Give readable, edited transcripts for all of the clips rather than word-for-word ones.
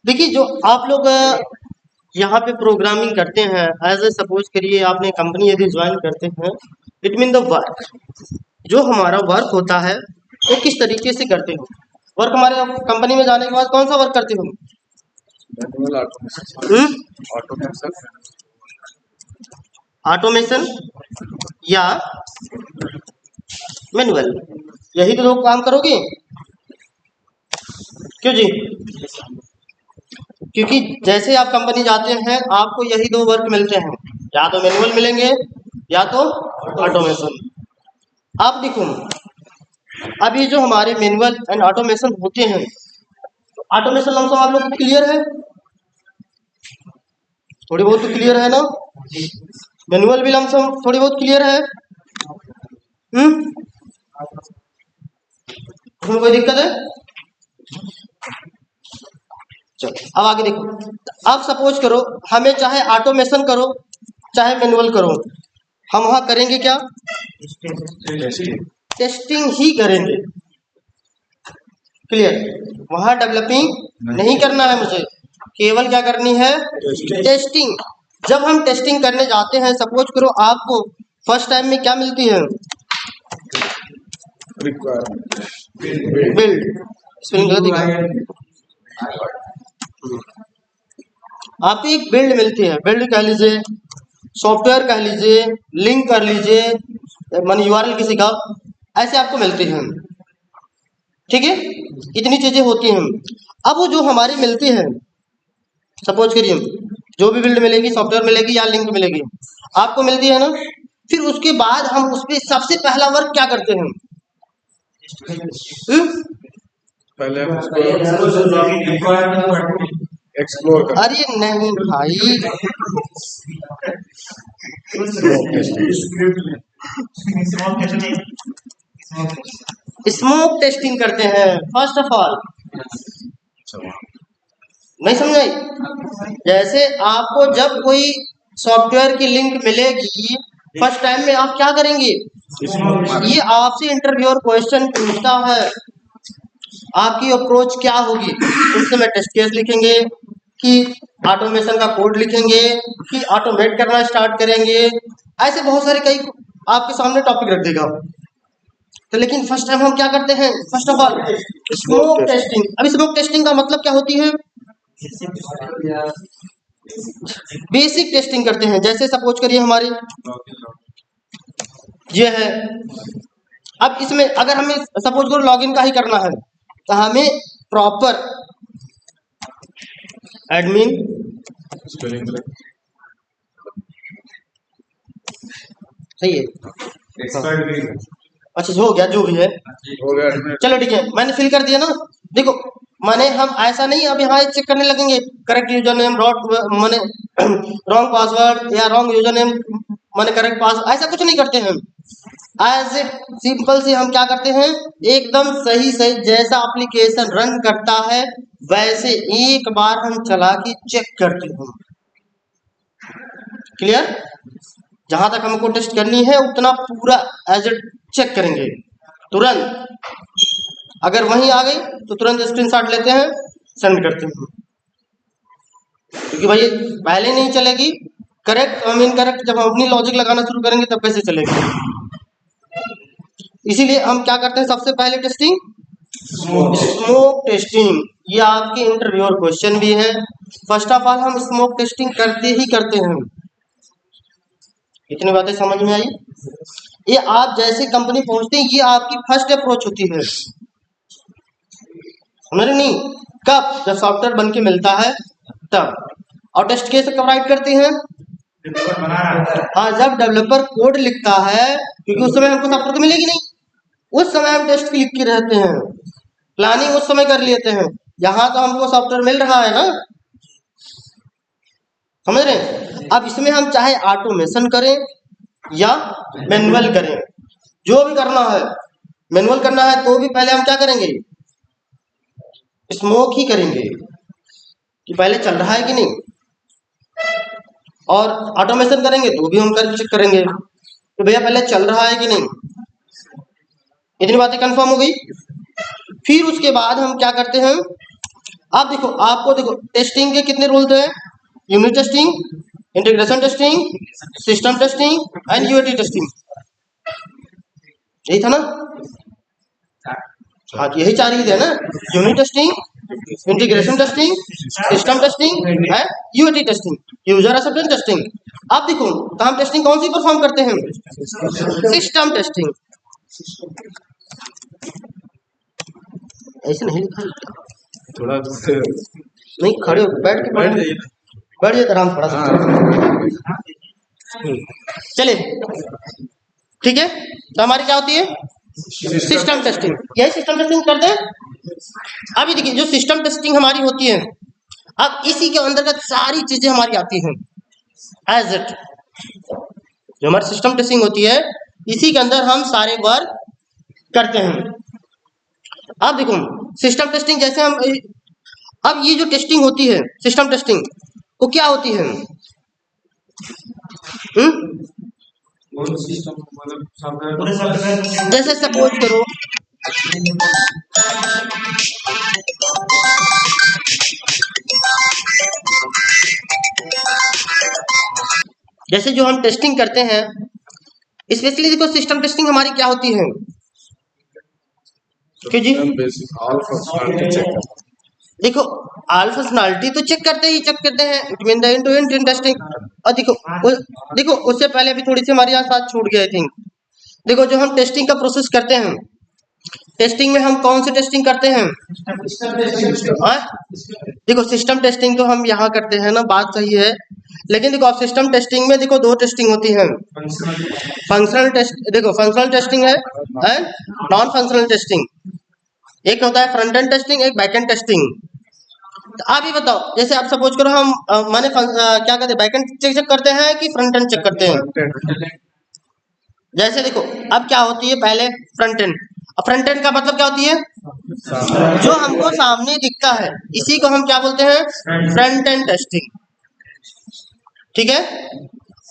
देखिए जो आप लोग यहाँ पे प्रोग्रामिंग करते हैं, एज ए सपोज करिए आपने कंपनी यदि ज्वाइन करते हैं, इट मीन द वर्क, जो हमारा वर्क होता है वो किस तरीके से करते हो। वर्क हमारे कंपनी में जाने के बाद कौन सा वर्क करते हो? ऑटोमेशन या मैनुअल, यही तो लोग काम करोगे। क्यों जी? क्योंकि जैसे आप कंपनी जाते हैं आपको यही दो वर्क मिलते हैं, या तो मैनुअल मिलेंगे या तो ऑटोमेशन। आप देखो अब ये जो हमारे मैनुअल एंड ऑटोमेशन होते हैं, तो ऑटोमेशन लमसम आप लोग को क्लियर है, थोड़ी बहुत तो क्लियर है ना। मैनुअल भी लमसम थोड़ी बहुत क्लियर है। उसमें कोई दिक्कत है? चलो अब आगे देखो। अब सपोज करो हमें चाहे ऑटोमेशन करो चाहे मैनुअल करो, हम वहां करेंगे क्या? टेस्टिंग ही करेंगे। क्लियर? वहां डेवलपिंग नहीं करना है मुझे, केवल क्या करनी है? टेस्टिंग। जब हम टेस्टिंग करने जाते हैं, सपोज करो आपको फर्स्ट टाइम में क्या मिलती है? बिल्ड। आपको एक बिल्ड मिलती है, बिल्ड कह लीजिए, सॉफ्टवेयर कह लीजिए, लिंक कर लीजिए, मानी यूआरएल किसी का, ऐसे आपको मिलती हैं। ठीक है, इतनी चीजें होती हैं। अब वो जो हमारी मिलती है, सपोज करिए जो भी बिल्ड मिलेगी, सॉफ्टवेयर मिलेगी या लिंक मिलेगी, आपको मिलती है ना, फिर उसके बाद हम उस पर सबसे पहला वर्क क्या करते हैं? पहले एक्सप्लोर कर। अरे नहीं भाई, स्मोक टेस्टिंग करते हैं फर्स्ट ऑफ ऑल। नहीं समझे? जैसे आपको जब कोई सॉफ्टवेयर की लिंक मिलेगी, फर्स्ट टाइम में आप क्या करेंगे? ये आपसे इंटरव्यूअर क्वेश्चन पूछता है, आपकी अप्रोच क्या होगी? उस समय टेस्ट केस लिखेंगे कि ऑटोमेशन का कोड लिखेंगे कि ऑटोमेट करना स्टार्ट करेंगे, ऐसे बहुत सारे कई आपके सामने टॉपिक रख देगा। तो लेकिन फर्स्ट टाइम हम क्या करते हैं? First of all smoke testing. अभी स्मोक टेस्टिंग का मतलब क्या होती है? बेसिक टेस्टिंग करते हैं। जैसे सपोज करिए हमारी ये है, अब इसमें अगर हमें सपोज करो लॉगिन का ही करना है, तो हमें प्रॉपर एडमिन सही है, अच्छा हो गया जो भी है, चलो ठीक है, मैंने फिल कर दिया ना। देखो माने हम ऐसा नहीं अब यहाँ चेक करने लगेंगे करेक्ट यूजर नेम माने रॉन्ग पासवर्ड या रॉन्ग यूजर नेम माने करेक्ट पास, ऐसा कुछ नहीं करते हैं। एज ए सिंपल से हम क्या करते हैं, एकदम सही सही जैसा एप्लीकेशन रन करता है वैसे एक बार हम चला के चेक करते हैं। क्लियर? जहां तक हमको टेस्ट करनी है उतना पूरा एज ए चेक करेंगे तुरंत। अगर वहीं आ गई तो तुरंत स्क्रीनशॉट लेते हैं, सेंड करते हैं, क्योंकि भाई पहले नहीं चलेगी। करेक्ट और इनकरेक्ट जब हम अपनी लॉजिक लगाना शुरू करेंगे तब कैसे चलेगी? इसीलिए हम क्या करते हैं, सबसे पहले टेस्टिंग, स्मोक टेस्टिंग। ये आपके इंटरव्यूअर क्वेश्चन भी है। फर्स्ट ऑफ ऑल हम स्मोक टेस्टिंग करते ही करते हैं। इतनी बातें समझ में आई? ये आप जैसे कंपनी पहुंचते हैं, ये आपकी फर्स्ट अप्रोच होती है, समझ नहीं? कब? जब सॉफ्टवेयर बन के मिलता है तब। और टेस्ट केस कब राइट करते हैं? हाँ, जब डेवलपर कोड लिखता है, क्योंकि उस समय हमको सॉफ्टवेयर तो मिलेगी नहीं, उस समय हम टेस्ट लिख के रहते हैं, प्लानिंग उस समय कर लेते हैं। यहाँ तो हमको सॉफ्टवेयर मिल रहा है ना, समझ रहे हैं? अब इसमें हम चाहे ऑटोमेशन करें या मैनुअल करें, जो भी करना है, मैनुअल करना है तो भी पहले हम क्या करेंगे? स्मोक ही करेंगे कि पहले चल रहा है कि नहीं, और ऑटोमेशन करेंगे तो भी हम कर चेक करेंगे तो भैया पहले चल रहा है कि नहीं। इतनी बातें कंफर्म हो गई। फिर उसके बाद हम क्या करते हैं, आप देखो, आपको देखो टेस्टिंग के कितने रूल्स हैं? Unit testing, integration testing, system testing and UAT testing. यही था ना? हाँ, यही चार ही थे ना, unit testing, integration testing, system testing and UAT testing, user acceptance testing. आप देखो, तो हम टेस्टिंग कौन सी परफॉर्म करते हैं? System testing. ऐसे नहीं लिखा, थोड़ा नहीं, खड़े हो, बैठ के बैठ पढ़ो। जाइए। बैठ जाइए आराम थोड़ा सा। चलिए, ठीक है, तो हमारी क्या होती है? System testing. यही सिस्टम टेस्टिंग करते हैं। अभी देखिए, जो सिस्टम टेस्टिंग हमारी होती है, अब इसी के अंतर्गत सारी चीजें हमारी आती हैं एज इट। जो हमारी सिस्टम टेस्टिंग होती है, इसी के अंदर हम सारे वर्क करते हैं। अब देखो, सिस्टम टेस्टिंग जैसे हम, अब ये जो टेस्टिंग होती है, सिस्टम टेस्टिंग, वो क्या होती है? जैसे सपोज करो, जैसे जो हम टेस्टिंग करते हैं, स्पेशली देखो सिस्टम टेस्टिंग हमारी क्या होती है? क्यों जी? देखो, ऑल फंक्शनैलिटी तो चेक करते हैं, it mean the end to end testing. और देखो उससे पहले भी थोड़ी सी हमारी यहाँ साथ छूट गए थिंक। देखो, जो हम टेस्टिंग का प्रोसेस करते हैं, टेस्टिंग में हम कौन सी टेस्टिंग करते हैं? देखो, सिस्टम टेस्टिंग तो हम यहाँ करते हैं ना, बात सही है, लेकिन देखो, आप सिस्टम टेस्टिंग में देखो दो टेस्टिंग होती है। फंक्शनल टेस्ट, देखो फंक्शनल टेस्टिंग है एंड नॉन फंक्शनल टेस्टिंग। एक होता है फ्रंट एंड टेस्टिंग, एक बैक एंड टेस्टिंग। तो आप ही बताओ, जैसे आप सपोज करो, हम माने क्या कहते हैं, बैक एंड चेक करते हैं कि फ्रंट एंड चेक करते हैं? जैसे देखो, अब क्या होती है, पहले फ्रंट एंड। फ्रंट एंड का मतलब क्या होती है? जो हमको सामने दिखता है, इसी को हम क्या बोलते हैं? Front end testing. ठीक है,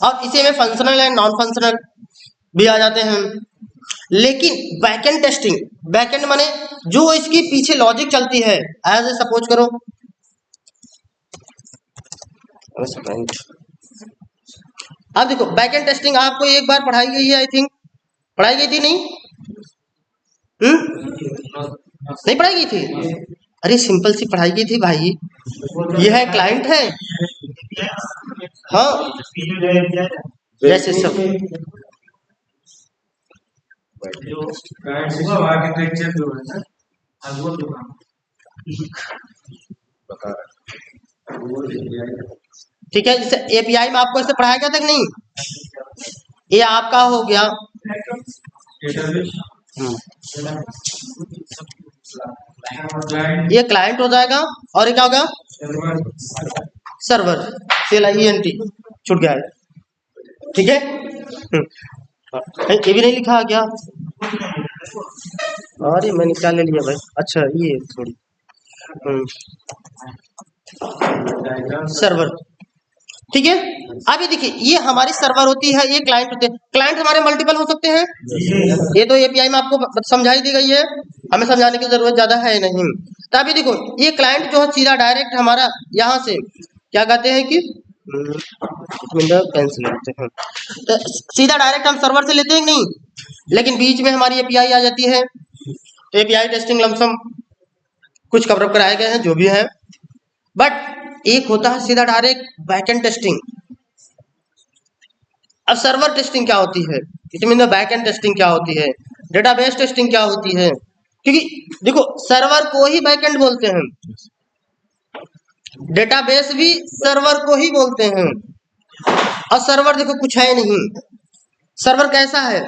और इसी में फंक्शनल एंड नॉन फंक्शनल भी आ जाते हैं। लेकिन back and testing, back and माने जो इसके पीछे लॉजिक चलती है, एज ए सपोज करो, अब देखो बैक एंड टेस्टिंग आपको एक बार पढ़ाई गई है, आई थिंक पढ़ाई गई थी, नहीं? नहीं पढ़ाई गई थी? अरे सिंपल सी पढ़ाई गई थी भाई। यह है क्लाइंट है, हाँ, जैसे सब ठीक है। जैसे एपीआई में आपको ऐसे पढ़ाया गया था कि नहीं? ये आपका हो गया, ये क्लाइंट हो जाएगा, और ये क्या होगा? सर्वर, CLIENT छूट गया है, ठीक है। ये भी नहीं लिखा क्या? अरे मैंने क्या ले लिया भाई, अच्छा ये थोड़ी सर्वर, ठीक है। अभी देखिए, ये हमारी सर्वर होती है, ये क्लाइंट होते हैं। क्लाइंट हमारे मल्टीपल हो सकते हैं, ये तो एपीआई में आपको समझाई दी गई है, हमें समझाने की जरूरत ज्यादा है नहीं। तो अभी देखो, ये क्लाइंट जो है सीधा डायरेक्ट हमारा यहाँ से क्या कहते हैं कि कैंसिल करते हैं, तो सीधा डायरेक्ट हम सर्वर से लेते हैं नहीं, लेकिन बीच में हमारी एपीआई आ जाती है। तो एपीआई टेस्टिंग लमसम कुछ कवरअप कराए गए हैं जो भी है, बट एक होता है सीधा डायरेक्ट बैकएंड टेस्टिंग। अब सर्वर टेस्टिंग क्या होती है, इट मीन बैकएंड टेस्टिंग क्या होती है, डेटाबेस टेस्टिंग क्या होती है, क्योंकि देखो सर्वर को ही बैकएंड बोलते हैं, डेटाबेस भी सर्वर को ही बोलते हैं। और सर्वर देखो कुछ है नहीं, सर्वर कैसा है?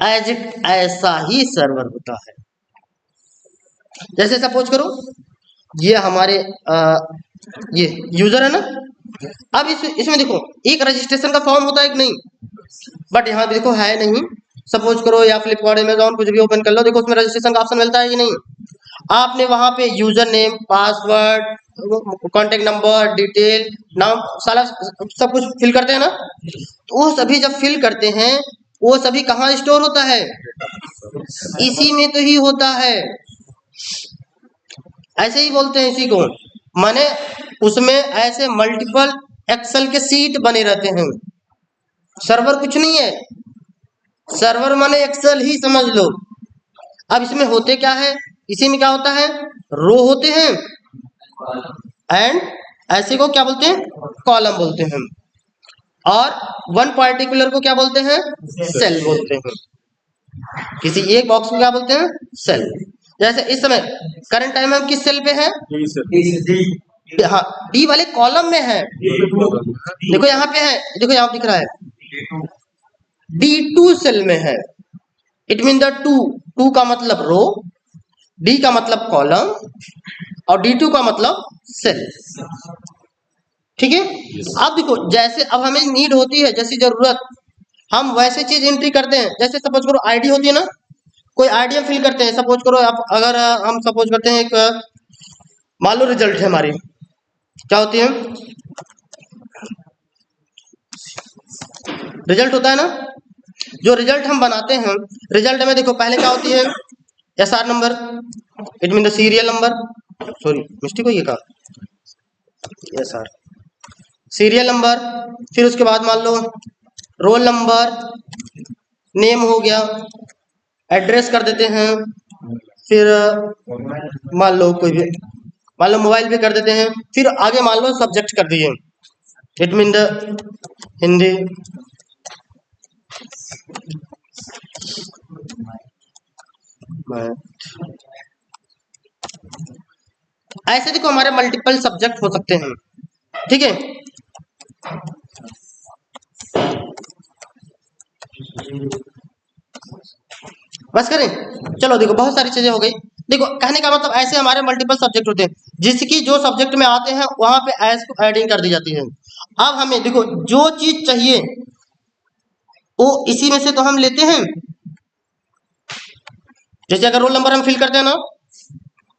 एज इट ऐसा ही सर्वर होता है। जैसे सपोज करो, ये हमारे ये यूजर है ना, अब इसमें देखो एक रजिस्ट्रेशन का फॉर्म होता है कि नहीं, बट यहाँ देखो है नहीं। सपोज करो या फ्लिपकार्ट, अमेजॉन कुछ भी ओपन कर लो, देखो उसमें रजिस्ट्रेशन का ऑप्शन मिलता है कि नहीं? आपने वहां पे user name, password, contact number, detail, नाम, सारा सब कुछ फिल करते हैं ना। तो वो सभी जब फिल करते हैं वो सभी कहाँ स्टोर होता है? इसी में तो ही होता है। ऐसे ही बोलते हैं इसी को, माने उसमें ऐसे मल्टीपल एक्सेल के सीट बने रहते हैं। सर्वर कुछ नहीं है, सर्वर माने एक्सेल ही समझ लो। अब इसमें होते क्या है, इसी में क्या होता है, रो होते हैं एंड ऐसे को क्या बोलते हैं, कॉलम बोलते हैं, और वन पार्टिकुलर को क्या बोलते हैं, सेल बोलते हैं। किसी एक बॉक्स को क्या बोलते हैं, सेल। जैसे इस समय करंट टाइम हम किस सेल पे हैं, हाँ डी वाले कॉलम में है। देखो यहाँ पे है, देखो यहाँ दिख रहा है D2 सेल में है। इट मीन द टू का मतलब रो, डी का मतलब कॉलम और D2 का मतलब सेल। ठीक है। अब देखो जैसे अब हमें नीड होती है, जैसी जरूरत, हम वैसे चीज एंट्री करते हैं। जैसे सपोज करो आईडी होती है ना, कोई आईडी हम फिल करते हैं। सपोज करो आप, अगर हम सपोज करते हैं एक, मान लो रिजल्ट है हमारी, क्या होती है, रिजल्ट होता है ना। जो रिजल्ट हम बनाते हैं, रिजल्ट में देखो पहले क्या होती है, SR number, it mean the serial number, sorry mistake हुई है का, SR सीरियल नंबर। फिर उसके बाद मान लो रोल नंबर, नेम हो गया, एड्रेस कर देते हैं, फिर मान लो कोई भी, मान लो मोबाइल पे कर देते हैं, फिर आगे मान लो सब्जेक्ट कर दिए, इट मीन द हिंदी, ऐसे देखो हमारे मल्टीपल सब्जेक्ट हो सकते हैं। ठीक है। बस करें, चलो देखो बहुत सारी चीजें हो गई। देखो कहने का मतलब ऐसे हमारे मल्टीपल सब्जेक्ट होते हैं, जिसकी जो सब्जेक्ट में आते हैं वहां पे एस को एडिंग कर दी जाती है। अब हमें देखो जो चीज चाहिए वो इसी में से तो हम लेते हैं। जैसे अगर रोल नंबर हम फिल करते हैं ना,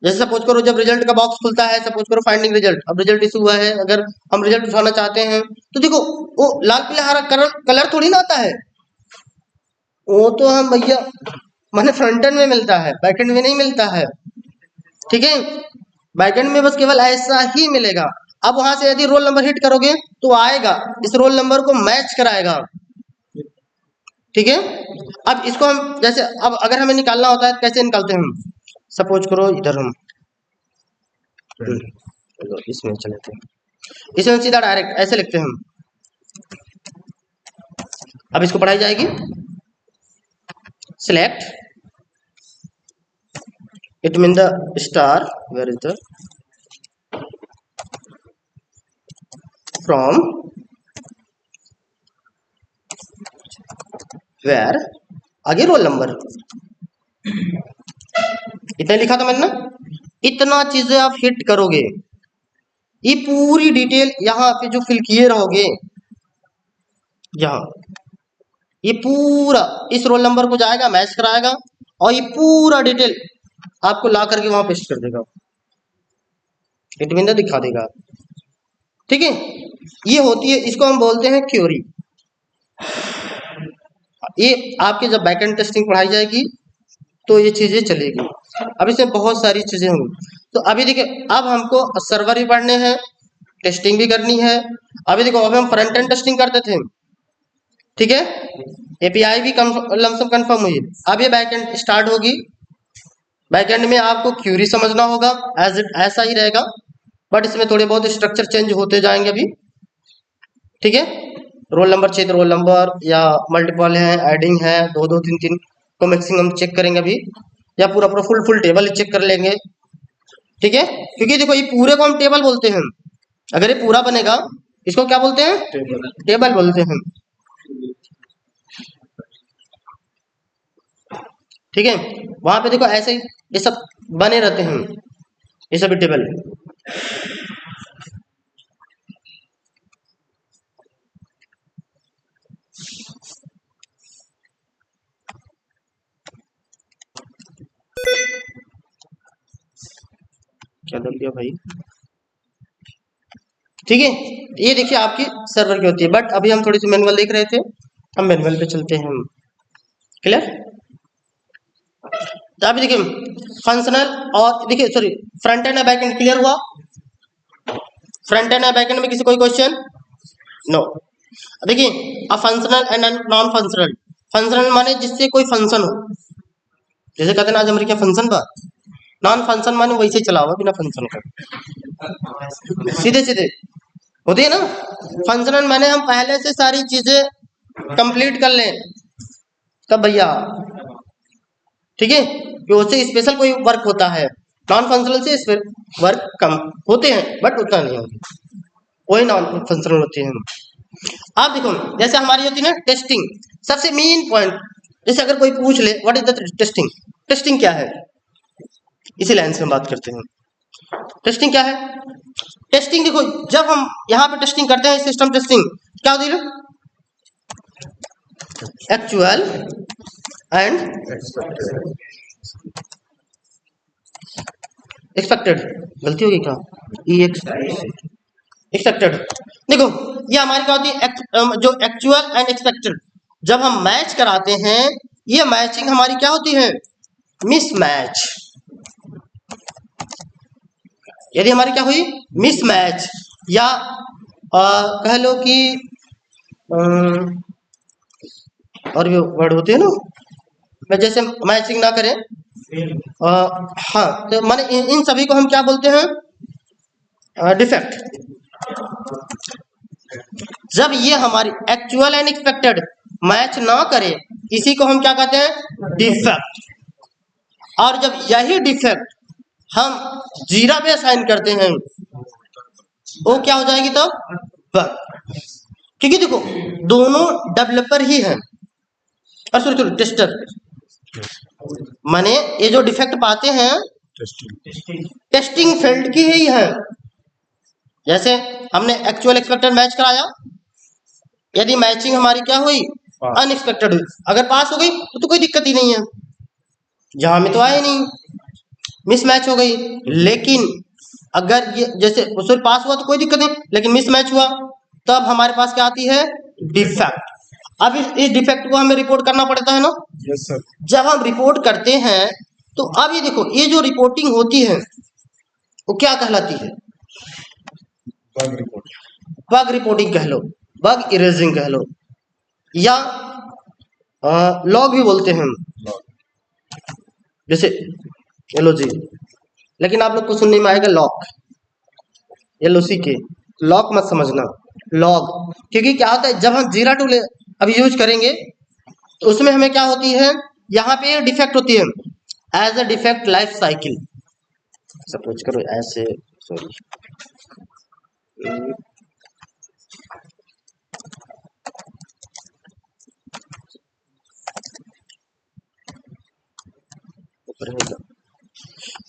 जैसे सपोज करो जब रिजल्ट का बॉक्स खुलता है, सपोज करो फाइंडिंग रिजल्ट, अब रिजल्ट इशू हुआ है, अगर हम रिजल्ट उठाना चाहते हैं तो देखो वो लाल पीला हरा कलर थोड़ी ना आता है, वो तो हम भैया माने फ्रंट एंड में मिलता है, बैक एंड में नहीं मिलता है। ठीक है। बैक एंड में बस केवल ऐसा ही मिलेगा। अब वहां से यदि रोल नंबर हिट करोगे तो आएगा, इस रोल नंबर को मैच कराएगा। ठीक है। अब इसको हम जैसे, अब अगर हमें निकालना होता है कैसे निकालते हैं हम, सपोज करो इधर हम इसमें चले थे, इसमें सीधा डायरेक्ट ऐसे लिखते हैं हम। अब इसको पढ़ाई जाएगी, select, it mean the star, where is the from where, आगे रोल नंबर, इतना लिखा था मैंने ना। इतना चीजें आप हिट करोगे, ये पूरी डिटेल यहाँ पे जो फिल किए रहोगे, यहाँ ये पूरा इस रोल नंबर को जाएगा, मैच कराएगा, और ये पूरा डिटेल आपको ला करके वहां पेस्ट कर देगा, इट मीन दिखा देगा। ठीक है। ये होती है, इसको हम बोलते हैं क्यूरी। ये आपके जब बैकएंड टेस्टिंग पढ़ाई जाएगी तो ये चीजें चलेगी। अब इसमें बहुत सारी चीजें होंगी। तो अभी देखिए अब हमको सर्वर भी पढ़ने हैं, टेस्टिंग भी करनी है। अभी देखो अभी हम फ्रंट एंड टेस्टिंग करते थे, ठीक है, एपीआई भी लमसम कंफर्म हुई। अब ये बैकएंड स्टार्ट होगी। बैकएंड में आपको क्यूरी समझना होगा, एज इट ऐसा ही रहेगा, बट इसमें थोड़े बहुत स्ट्रक्चर चेंज होते जाएंगे अभी। ठीक है। रोल नंबर चाहिए तो रोल नंबर, या मल्टीपल है, एडिंग है, दो दो तीन तीन को मैक्सिमम चेक करेंगे अभी, या पूरा पूरा फुल टेबल चेक कर लेंगे। ठीक है। क्योंकि देखो ये पूरे को हम टेबल बोलते हैं, अगर ये पूरा बनेगा इसको क्या बोलते हैं, टेबल बोलते हैं। ठीक है। वहां पे देखो ऐसे ही ये सब बने रहते हैं, ये सब टेबल। क्या कर दिया भाई। ठीक है, ये देखिए आपकी सर्वर की होती है, बट अभी हम थोड़ी सी मैनुअल देख रहे थे, हम मैनुअल पे चलते हैं हम। क्लियर। तो अभी देखिए फंक्शनल और देखिए sorry front end back and clear हुआ। फ्रंट एंड बैक एंड में किसी कोई क्वेश्चन नो। देखिए अब functional and non functional. Functional माने जिससे कोई फंक्शन हो, जैसे कहते हैं ना आज हमारे क्या फंक्शन बा। नॉन फंक्शन माने वैसे चला हुआ बिना फंक्शन का, सीधे सीधे होती है ना। फंक्शनल माने हम पहले से सारी चीजें कंप्लीट कर लें तब भैया, ठीक है, कि उससे स्पेशल कोई वर्क होता है। नॉन फंक्शनल से वर्क कम होते हैं बट उतना नहीं होता, वही नॉन फंक्शनल होते हैं। आप देखो जैसे हमारी होती है ना टेस्टिंग, सबसे मेन पॉइंट। जैसे अगर कोई पूछ ले what is the testing, testing क्या है, इसी लाइन से हम बात करते हैं। टेस्टिंग क्या है? टेस्टिंग देखो जब हम यहाँ पे टेस्टिंग करते हैं सिस्टम टेस्टिंग क्या होती है? एक्चुअल एंड एक्सपेक्टेड, गलती होगी क्या, एक्सपेक्टेड। देखो ये हमारी क्या होती है जो एक्चुअल एंड एक्सपेक्टेड, जब हम मैच कराते हैं ये मैचिंग हमारी क्या होती है? मिसमैच। यदि हमारी क्या हुई? मिसमैच, या कह लो कि और भी वर्ड होते हैं ना, मैं जैसे मैचिंग ना करें हाँ, तो माने इन सभी को हम क्या बोलते हैं? डिफेक्ट। जब ये हमारी एक्चुअल एंड एक्सपेक्टेड मैच ना करे इसी को हम क्या कहते हैं? डिफेक्ट। और जब यही डिफेक्ट हम जीरा पे असाइन करते हैं वो क्या हो जाएगी तो? बग। क्योंकि देखो दोनों डेवलपर ही हैं, और सॉरी टेस्टर, माने ये जो डिफेक्ट पाते हैं टेस्टिंग फील्ड की ही है। जैसे हमने एक्चुअल एक्सपेक्टेड मैच कराया, यदि मैचिंग हमारी क्या हुई? अनएक्सपेक्टेड हुई, अगर पास हो गई तो कोई दिक्कत ही नहीं है, जहां में तो आए नहीं, मिसमैच हो गई। लेकिन अगर ये जैसे उसमें पास हुआ तो कोई दिक्कत नहीं, लेकिन मिसमैच हुआ तब हमारे पास क्या आती है? डिफेक्ट। अब इस डिफेक्ट को हमें रिपोर्ट करना पड़ता है ना। Yes sir. जब हम रिपोर्ट करते हैं तो अब ये देखो ये जो रिपोर्टिंग होती है वो क्या कहलाती है? बग रिपोर्ट, बग रिपोर्टिंग कह लो, बग इरेजिंग कह लो, या लॉग भी बोलते हैं हम, जैसे लो जी, लेकिन आप लोग को सुनने में आएगा लॉक, LOC के, लॉक मत समझना, लॉग। क्योंकि क्या होता है जब हम जीरा टूल अभी यूज करेंगे तो उसमें हमें क्या होती है? यहाँ पे डिफेक्ट होती है as a defect life cycle. Suppose करो ऐसे, सॉरी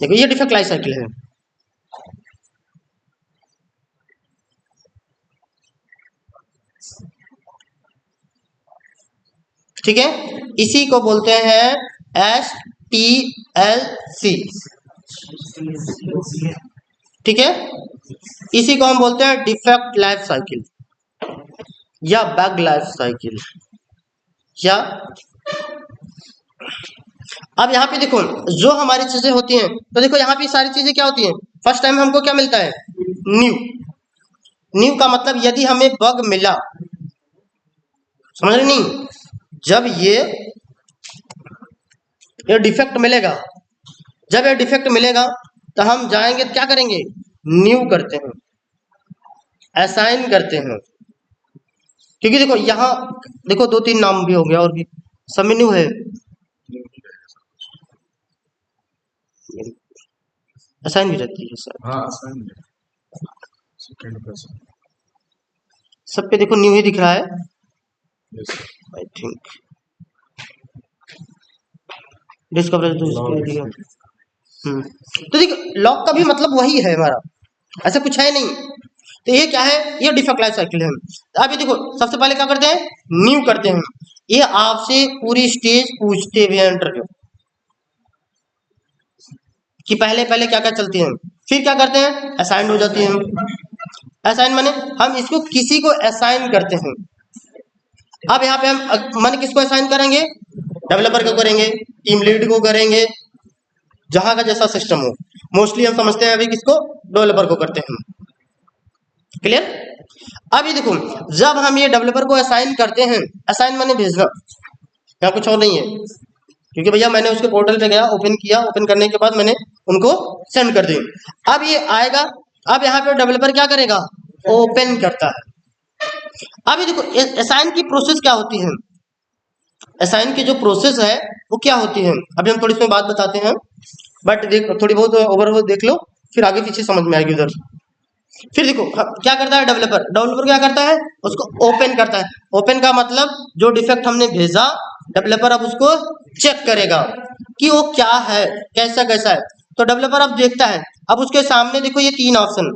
देखो ये डिफेक्ट लाइफ साइकिल है। ठीक है, इसी को बोलते हैं STLC। ठीक है, इसी को हम बोलते हैं डिफेक्ट लाइफ साइकिल या बग लाइफ साइकिल। या अब यहाँ पे देखो जो हमारी चीजें होती हैं, तो देखो यहाँ पे सारी चीजें क्या होती हैं? फर्स्ट टाइम हमको क्या मिलता है? न्यू। न्यू का मतलब यदि हमें बग मिला, समझ रहे नहीं, जब ये डिफेक्ट मिलेगा, जब ये डिफेक्ट मिलेगा तो हम जाएंगे क्या करेंगे? न्यू करते हैं, असाइन करते हैं। क्योंकि देखो यहाँ देखो 2-3 नाम भी हो गया और भी सब में न्यू है, असाइन भी रहती है सर। हाँ आसान है, सेकंड पर्सन। सब पे देखो न्यू ही दिख रहा है यस आई थिंक। डिस्कवर तो देखो लॉक का भी मतलब वही है हमारा, ऐसा कुछ है नहीं। तो ये क्या है? ये डिफेक्ट लाइफ साइकिल है। अभी देखो सबसे पहले क्या करते हैं? न्यू करते हैं। ये आपसे पूरी स्टेज पूछते हुए इंटरव्यू कि पहले पहले क्या क्या चलती है। फिर क्या करते हैं, असाइन हो जाती है। असाइन माने हम इसको किसी को असाइन करते हैं। अब यहाँ पे हम माने किसको असाइन करेंगे, डेवलपर को करेंगे, टीम लीड को करेंगे, जहां का जैसा सिस्टम हो। मोस्टली हम समझते हैं अभी किसको, डेवलपर को करते हैं। क्लियर। अब ये देखो, जब हम ये डेवलपर को असाइन करते हैं, असाइन माने भेजना, यहाँ कुछ और नहीं है, क्योंकि भैया मैंने उसके पोर्टल पे गया, ओपन किया, ओपन करने के बाद मैंने उनको सेंड कर दी। अब ये आएगा, अब यहाँ पे डेवलपर क्या करेगा, ओपन करता है। अब ये देखो असाइन की प्रोसेस क्या होती है, असाइन की जो प्रोसेस है वो क्या होती है, अभी हम थोड़ी इसमें बात बताते हैं, बट देख थोड़ी बहुत ओवरऑल देख लो, फिर आगे पीछे समझ में आएगी उधर। फिर देखो क्या करता है डेवलपर, डेवलपर क्या करता है, उसको ओपन करता है। ओपन का मतलब जो डिफेक्ट हमने भेजा, डेवलपर अब उसको चेक करेगा कि वो क्या है, कैसा कैसा है। तो डेवलपर अब देखता है, अब उसके सामने देखो ये 3 ऑप्शन,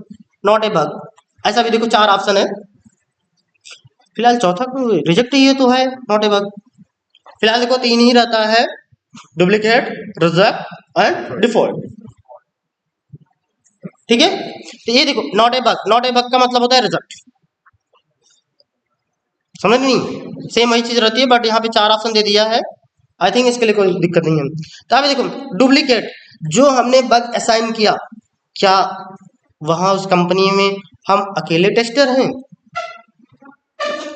नॉट ए बग, ऐसा भी देखो 4 ऑप्शन है। फिलहाल चौथा रिजेक्ट ही तो है, नॉट ए बग। फिलहाल देखो 3 ही रहता है, डुप्लीकेट, रिजेक्ट एंड डिफॉल्ट। ठीक है, तो ये देखो not a bug, not a bug का मतलब होता है रिजेक्ट, समझ नहीं, सेम वही चीज रहती है, बट यहाँ पे 4 ऑप्शन दे दिया है। आई थिंक इसके लिए कोई दिक्कत नहीं है। तो अभी देखो डुप्लीकेट, जो हमने बग असाइन किया, क्या वहां उस कंपनी में हम अकेले टेस्टर हैं,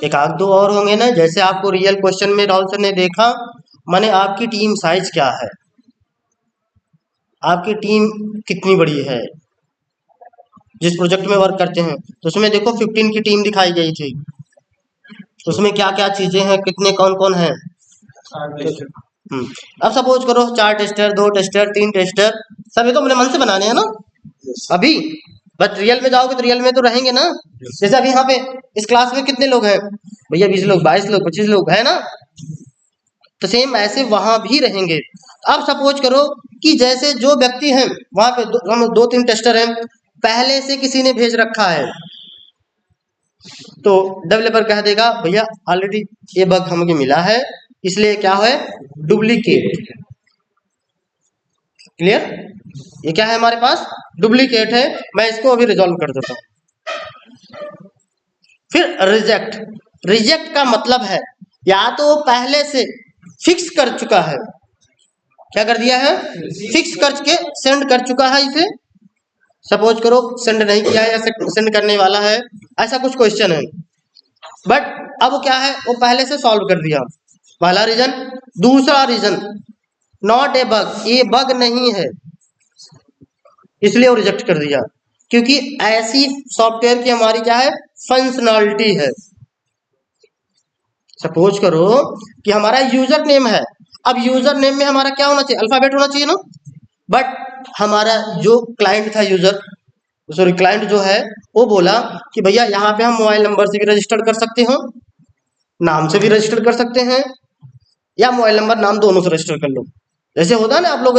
एक आध दो और होंगे ना, जैसे आपको रियल क्वेश्चन में राहुल सर ने देखा, माने आपकी टीम साइज क्या है, आपकी टीम कितनी बड़ी है, जिस प्रोजेक्ट में वर्क करते हैं, तो उसमें देखो 15 की टीम दिखाई गई थी, उसमें क्या क्या चीजें हैं, कितने कौन कौन है। अब सपोज करो 4 टेस्टर, 2 टेस्टर, 3 टेस्टर, सब ये तो अपने मन से बनाने हैं ना अभी, बट रियल में जाओगे तो रियल में तो रहेंगे ना। जैसे अभी यहाँ पे इस क्लास में कितने लोग हैं भैया, 20 लोग, 22 लोग, 25 लोग है ना, तो सेम ऐसे वहां भी रहेंगे। अब सपोज करो कि जैसे जो व्यक्ति हैं वहां पे हम 2-3 टेस्टर हैं, पहले से किसी ने भेज रखा है, तो डेवलपर कह देगा भैया ऑलरेडी ये बग हमें मिला है, इसलिए क्या है, डुप्लीकेट। क्लियर, ये क्या है हमारे पास, डुप्लीकेट है, मैं इसको अभी रिजॉल्व कर देता हूं। फिर रिजेक्ट, रिजेक्ट का मतलब है या तो पहले से फिक्स कर चुका है, क्या कर दिया है, फिक्स करके सेंड कर चुका है इसे, सपोज करो सेंड नहीं किया है या सेंड करने वाला है, ऐसा कुछ क्वेश्चन है, बट अब वो क्या है, वो पहले से सॉल्व कर दिया, पहला रीजन। दूसरा रीजन नॉट ए बग, ये बग नहीं है, इसलिए वो रिजेक्ट कर दिया, क्योंकि ऐसी सॉफ्टवेयर की हमारी क्या है, फंक्शनैलिटी है। सपोज करो कि हमारा यूजर नेम है, अब यूजर नेम में हमारा क्या होना चाहिए, अल्फाबेट होना चाहिए ना, बट हमारा जो क्लाइंट था, यूजर सॉरी क्लाइंट जो है, वो बोला कि भैया यहाँ पे हम मोबाइल नंबर से भी रजिस्टर कर सकते हो, नाम से भी रजिस्टर कर सकते हैं, या मोबाइल नंबर नाम दोनों से रजिस्टर कर लो। जैसे होता है ना, आप लोग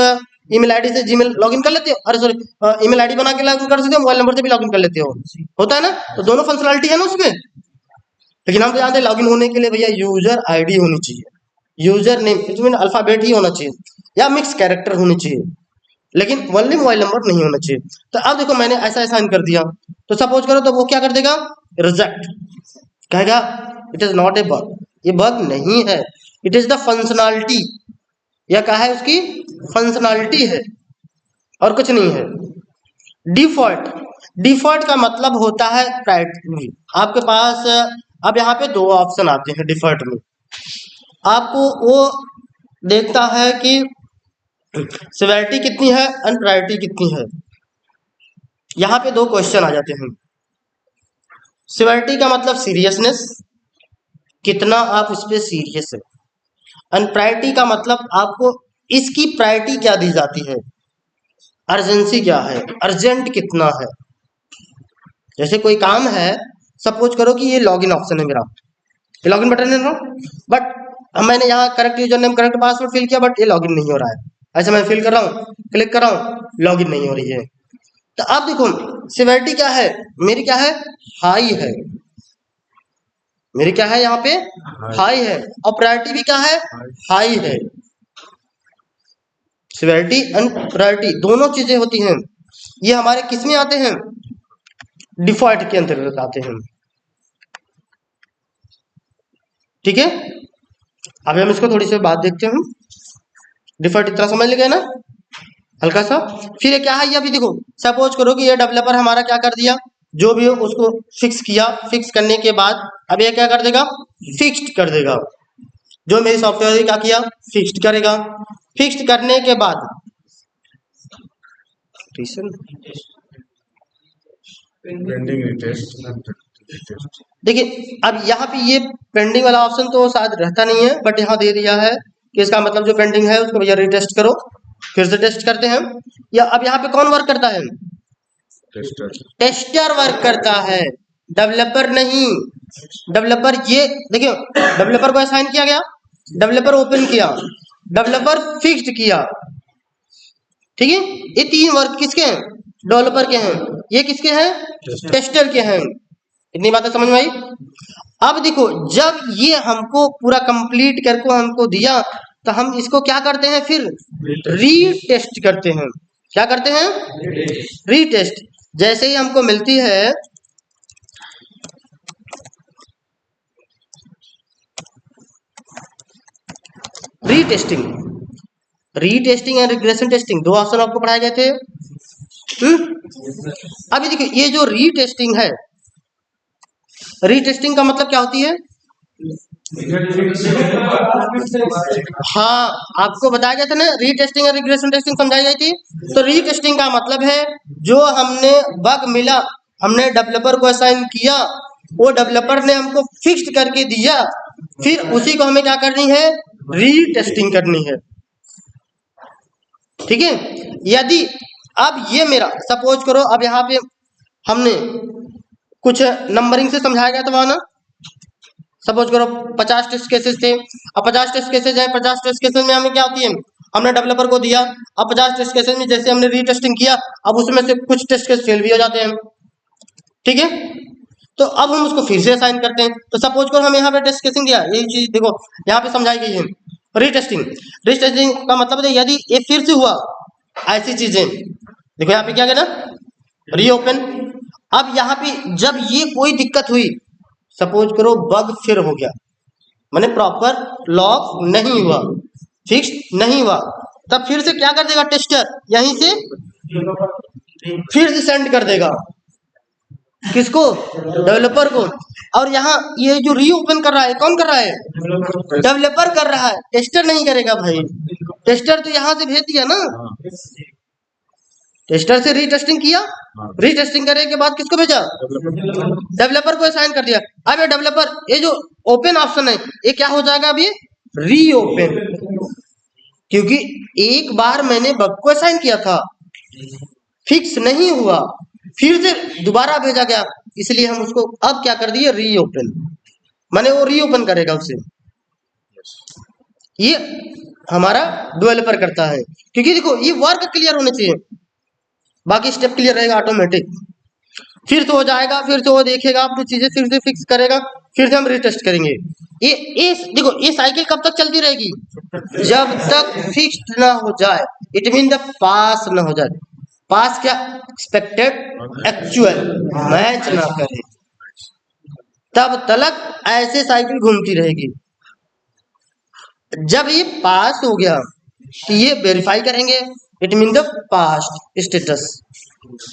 ईमेल आईडी से जीमेल लॉगिन कर लेते हो, अरे सॉरी ईमेल आईडी बना के लॉगिन कर सकते हो, मोबाइल नंबर से भी लॉगिन कर लेते हो, होता है ना, तो दोनों फंक्शनैलिटी है ना उसमें। लेकिन हम तो जानते हैं लॉगिन होने के लिए भैया यूजर आईडी होनी चाहिए, यूजर नेम इसमें अल्फाबेट ही होना चाहिए, या मिक्स कैरेक्टर होनी चाहिए, लेकिन ओनली मोबाइल नंबर नहीं होना चाहिए। तो अब देखो मैंने ऐसा असाइन कर दिया, तो सपोज करो तो वो क्या कर देगा, रिजेक्ट, कहेगा it is not a bug, ये बग नहीं है, इट इज द फंक्शनैलिटी, यह क्या है, उसकी फंक्शनैलिटी है और कुछ नहीं है। डिफॉल्ट, डिफॉल्ट का मतलब होता है प्रायोरिटी। आपके पास अब यहाँ पे 2 ऑप्शन आते हैं डिफॉल्ट में, आपको वो देखता है कि सिवियरिटी कितनी है एंड प्रायोरिटी कितनी है। यहाँ पे 2 क्वेश्चन आ जाते हैं, सिवियरिटी का मतलब सीरियसनेस, कितना आप उस पर सीरियस है, एंड प्रायोरिटी का मतलब आपको इसकी प्रायोरिटी क्या दी जाती है, अर्जेंसी क्या है, अर्जेंट कितना है। जैसे कोई काम है, सपोज करो कि ये लॉगिन ऑप्शन है मेरा, ये लॉगिन बटन है ना, बट मैंने यहाँ correct user name correct password fill किया, बट ये लॉगिन नहीं हो रहा है, ऐसे मैं फिल कर रहा हूँ, क्लिक कर रहा हूँ, लॉगिन नहीं हो रही है। तो अब देखो सिवियरिटी क्या है, मेरी क्या है, हाई है, मेरी क्या है यहाँ पे, हाई है, और प्रायोरिटी भी क्या है, हाई है। सिवियरिटी एंड प्रायोरिटी दोनों चीजें होती हैं, ये हमारे किस में आते हैं, डिफॉल्ट के अंतर्गत आते हैं। ठीक है, अभी हम इसको थोड़ी सी बात देखते हैं। डिफॉल्ट इतना समझ गए ना हल्का सा। फिर ये क्या है, ये अभी देखो सपोज करो कि ये डेवलपर हमारा क्या कर दिया, जो भी हो उसको फिक्स किया, फिक्स करने के बाद अब ये क्या कर देगा, फिक्स्ड कर देगा। जो मेरी सॉफ्टवेयर क्या किया, फिक्स्ड करेगा। फिक्स्ड करने के बाद पेंडिंग रिटेस्ट रिटेस्ट। देखिए अब यहाँ पे ये पेंडिंग वाला ऑप्शन तो शायद रहता नहीं है, बट यहाँ दे दिया है कि इसका मतलब जो पेंडिंग है उसको भैया रिटेस्ट करो। फिर से टेस्ट करते हैं। या अब यहाँ पे कौन वर्क करता है, टेस्टर टेस्टर वर्क करता है, डेवलपर नहीं। डेवलपर ये देखियो, डेवलपर को असाइन किया गया, डेवलपर ओपन किया, डेवलपर फिक्स्ड किया। ठीक है, ये तीन वर्क किसके हैं, डेवलपर के हैं। ये किसके हैं, टेस्टर के हैं। इतनी बातें समझ में आई। अब देखो जब ये हमको पूरा कंप्लीट करके हमको दिया तो हम इसको क्या करते हैं, फिर रीटेस्ट करते हैं। क्या करते हैं, रीटेस्ट। जैसे ही हमको मिलती है retesting, retesting and regression testing, दो ऑप्शन आपको पढ़ाए गए थे। अभी देखिए ये जो रीटेस्टिंग है, रीटेस्टिंग का मतलब क्या होती है, हाँ आपको बताया गया था ना, रीटेस्टिंग और रिग्रेशन टेस्टिंग समझाई गई थी। तो रीटेस्टिंग का मतलब है जो हमने बग मिला, हमने डेवलपर को असाइन किया, वो डेवलपर ने हमको फिक्स्ड करके दिया, फिर उसी को हमें क्या करनी है, रीटेस्टिंग करनी है। ठीक है, यदि अब ये मेरा सपोज करो, अब यहाँ पे हमने कुछ नंबरिंग से समझाया गया था वहां ना, सपोज करो 50 टेस्ट केसेस थे। अब 50 टेस्ट केसेस है, 50 टेस्ट केसेस में हमें क्या होती है, हमने डेवलपर को दिया। अब 50 टेस्ट केसेस में जैसे हमने रीटेस्टिंग किया, अब उसमें से कुछ टेस्ट केस फेल भी हो जाते हैं। ठीक है, तो अब हम उसको फिर से असाइन करते हैं। तो सपोज करो हमें यहाँ पे टेस्ट केसिंग दिया, यही चीज देखो यहाँ पे समझाई गई है, रीटेस्टिंग। रीटेस्टिंग का मतलब है यदि ये फिर से हुआ ऐसी चीजें, देखो यहाँ पे क्या कहना, रीओपन। अब यहाँ पे जब ये कोई दिक्कत हुई, सपोज करो बग फिर हो गया, माने प्रॉपर लॉक नहीं हुआ, फिक्स नहीं हुआ, तब फिर से क्या कर देगा टेस्टर, यहीं से फिर से सेंड कर देगा किसको, डेवलपर को। और यहाँ ये जो रीओपन कर रहा है कौन कर रहा है, डेवलपर कर रहा है, टेस्टर नहीं करेगा भाई। टेस्टर तो यहाँ से भेज दिया ना, टेस्टर से रीटेस्टिंग किया, रीटेस्टिंग करने के बाद किसको भेजा, डेवलपर को असाइन कर दिया। अब ये डेवलपर, ये जो ओपन ऑप्शन है ये क्या हो जाएगा, अब ये रीओपन, क्योंकि एक बार मैंने बग को असाइन किया था, फिक्स नहीं हुआ, फिर से दोबारा भेजा गया, इसलिए हम उसको अब क्या कर दिए, रीओपन, माने वो रीओपन करेगा उसे। ये हमारा डेवलपर करता है, क्योंकि देखो ये वर्क क्लियर होने चाहिए, बाकी स्टेप क्लियर रहेगा ऑटोमेटिक। फिर तो हो जाएगा, फिर तो वो देखेगा अपनी चीजें, फिर से फिक्स करेगा, फिर से हम रिटेस्ट करेंगे। ये देखो ये साइकिल कब तक चलती रहेगी, जब तक फिक्स्ड ना हो जाए, इट मीन द पास ना हो जाए। पास क्या, एक्सपेक्टेड एक्चुअल मैच ना करे, तब तक ऐसे साइकिल घूमती रहेगी। जब ये पास हो गया तो ये वेरीफाई करेंगे, it mean the past status.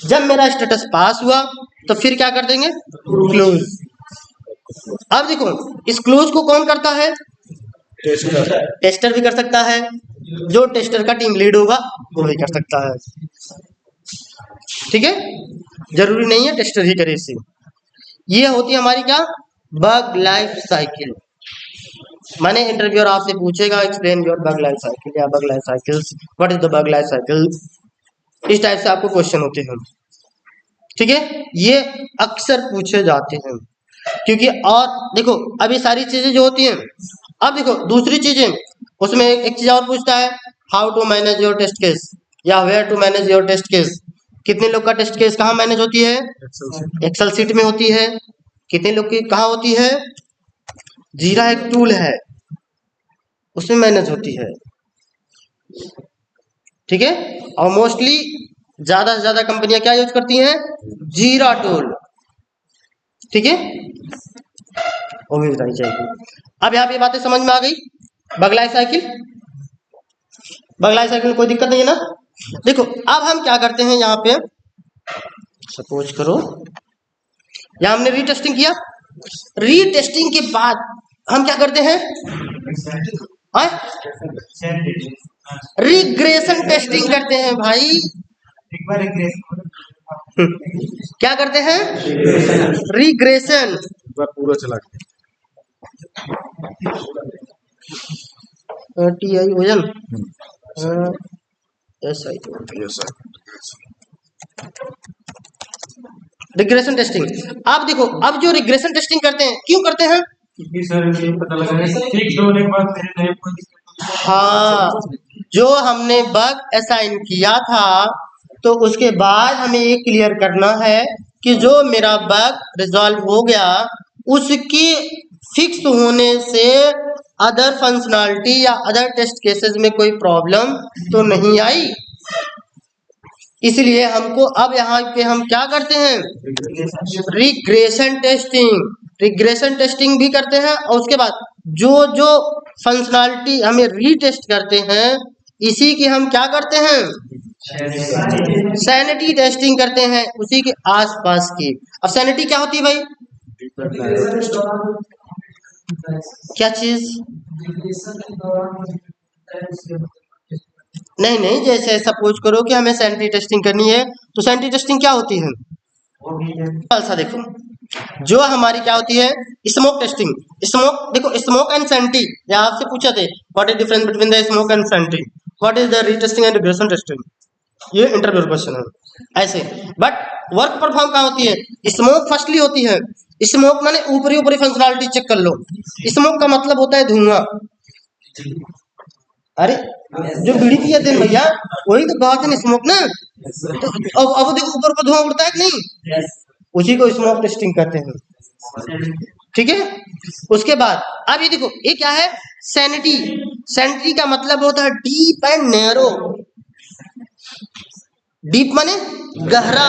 जब मेरा स्टेटस पास हुआ तो फिर क्या कर देंगे, क्लोज। अब देखो इस क्लोज को कौन करता है, टेस्टर भी कर सकता है, जो टेस्टर का टीम लीड होगा वो भी कर सकता है। ठीक है, जरूरी नहीं है टेस्टर ही करे इसे। ये होती है हमारी क्या, बग लाइफ साइकिल। माने इंटरव्यूअर आपसे पूछेगा explain your bug life cycle या bug life cycles, what is the bug life cycle, इस टाइप से आपको क्वेश्चन होते हैं। ठीक है, ये अक्सर पूछे जाते हैं, क्योंकि और देखो अभी सारी चीजें जो होती हैं, अब देखो दूसरी चीजें उसमें एक चीज और पूछता है, how to manage your test case या where to manage your test case. कितने लोग का टेस्ट केस कहाँ मैनेज होती है, एक्सेल सीट में होती है। कितने लोग की कहाँ होती है, जीरा एक टूल है उसमें मैनेज होती है। ठीक है, और मोस्टली ज्यादा से ज्यादा कंपनियां क्या यूज करती हैं? जीरा टूल। ठीक है, वो भी बतानी चाहिए। अब यहाँ पे बातें समझ में आ गई। बगलाई साइकिल, बगलाई साइकिल में कोई दिक्कत नहीं है ना। देखो अब हम क्या करते हैं, यहाँ पे सपोज करो यहाँ हमने रीटेस्टिंग किया, रीटेस्टिंग के बाद हम क्या करते हैं? रिग्रेशन टेस्टिंग करते हैं भाई। क्या करते हैं? रिग्रेशन। पूरा चला टी आई वजन एस आई रिग्रेशन टेस्टिंग। आप देखो अब जो रिग्रेशन टेस्टिंग करते हैं क्यों करते हैं? सर ये पता लगा फिक्स होने के बाद मेरे नए हाँ, जो हमने बग असाइन किया था तो उसके बाद हमें ये क्लियर करना है कि जो मेरा बग रिजॉल्व हो गया उसकी फिक्स होने से अदर फंक्शनैलिटी या अदर टेस्ट केसेस में कोई प्रॉब्लम तो नहीं आई। इसलिए हमको अब यहाँ पे हम क्या करते हैं? Regression testing. रिग्रेशन टेस्टिंग भी करते हैं और उसके बाद जो जो फंक्शनैलिटी हमें रीटेस्ट करते हैं इसी की हम क्या करते हैं? सैनिटी टेस्टिंग करते हैं उसी के आसपास की। अब सैनिटी क्या होती है भाई? क्या चीज? नहीं नहीं, जैसे सपोज करो कि हमें सैनिटी टेस्टिंग करनी है तो सैनिटी टेस्टिंग क्या होती है? सा देखो जो हमारी क्या होती है? Smoke testing. स्मोक देखो, स्मोक एंड सैनिटी, या आपसे पूछा थे what is difference between the smoke and sanity, what is the retesting and regression testing, ये इंटरव्यू क्वेश्चन है ऐसे। बट वर्क परफॉर्म कहाँ होती है? स्मोक फर्स्टली होती है। स्मोक माने ऊपरी ऊपरी फंक्शनैलिटी चेक कर लो। स्मोक का मतलब होता है धुआं। अरे जो बीड़ी पिए थे भैया वही तो कहा था स्मोक ना। तो अब देखो ऊपर ऊपर धुआं उड़ता है कि नहीं, उसी को स्मोक टेस्टिंग कहते हैं। ठीक है, उसके बाद अब ये देखो ये क्या है? सैनिटी। सैनिटी का मतलब होता है डीप एंड नैरो। डीप माने गहरा,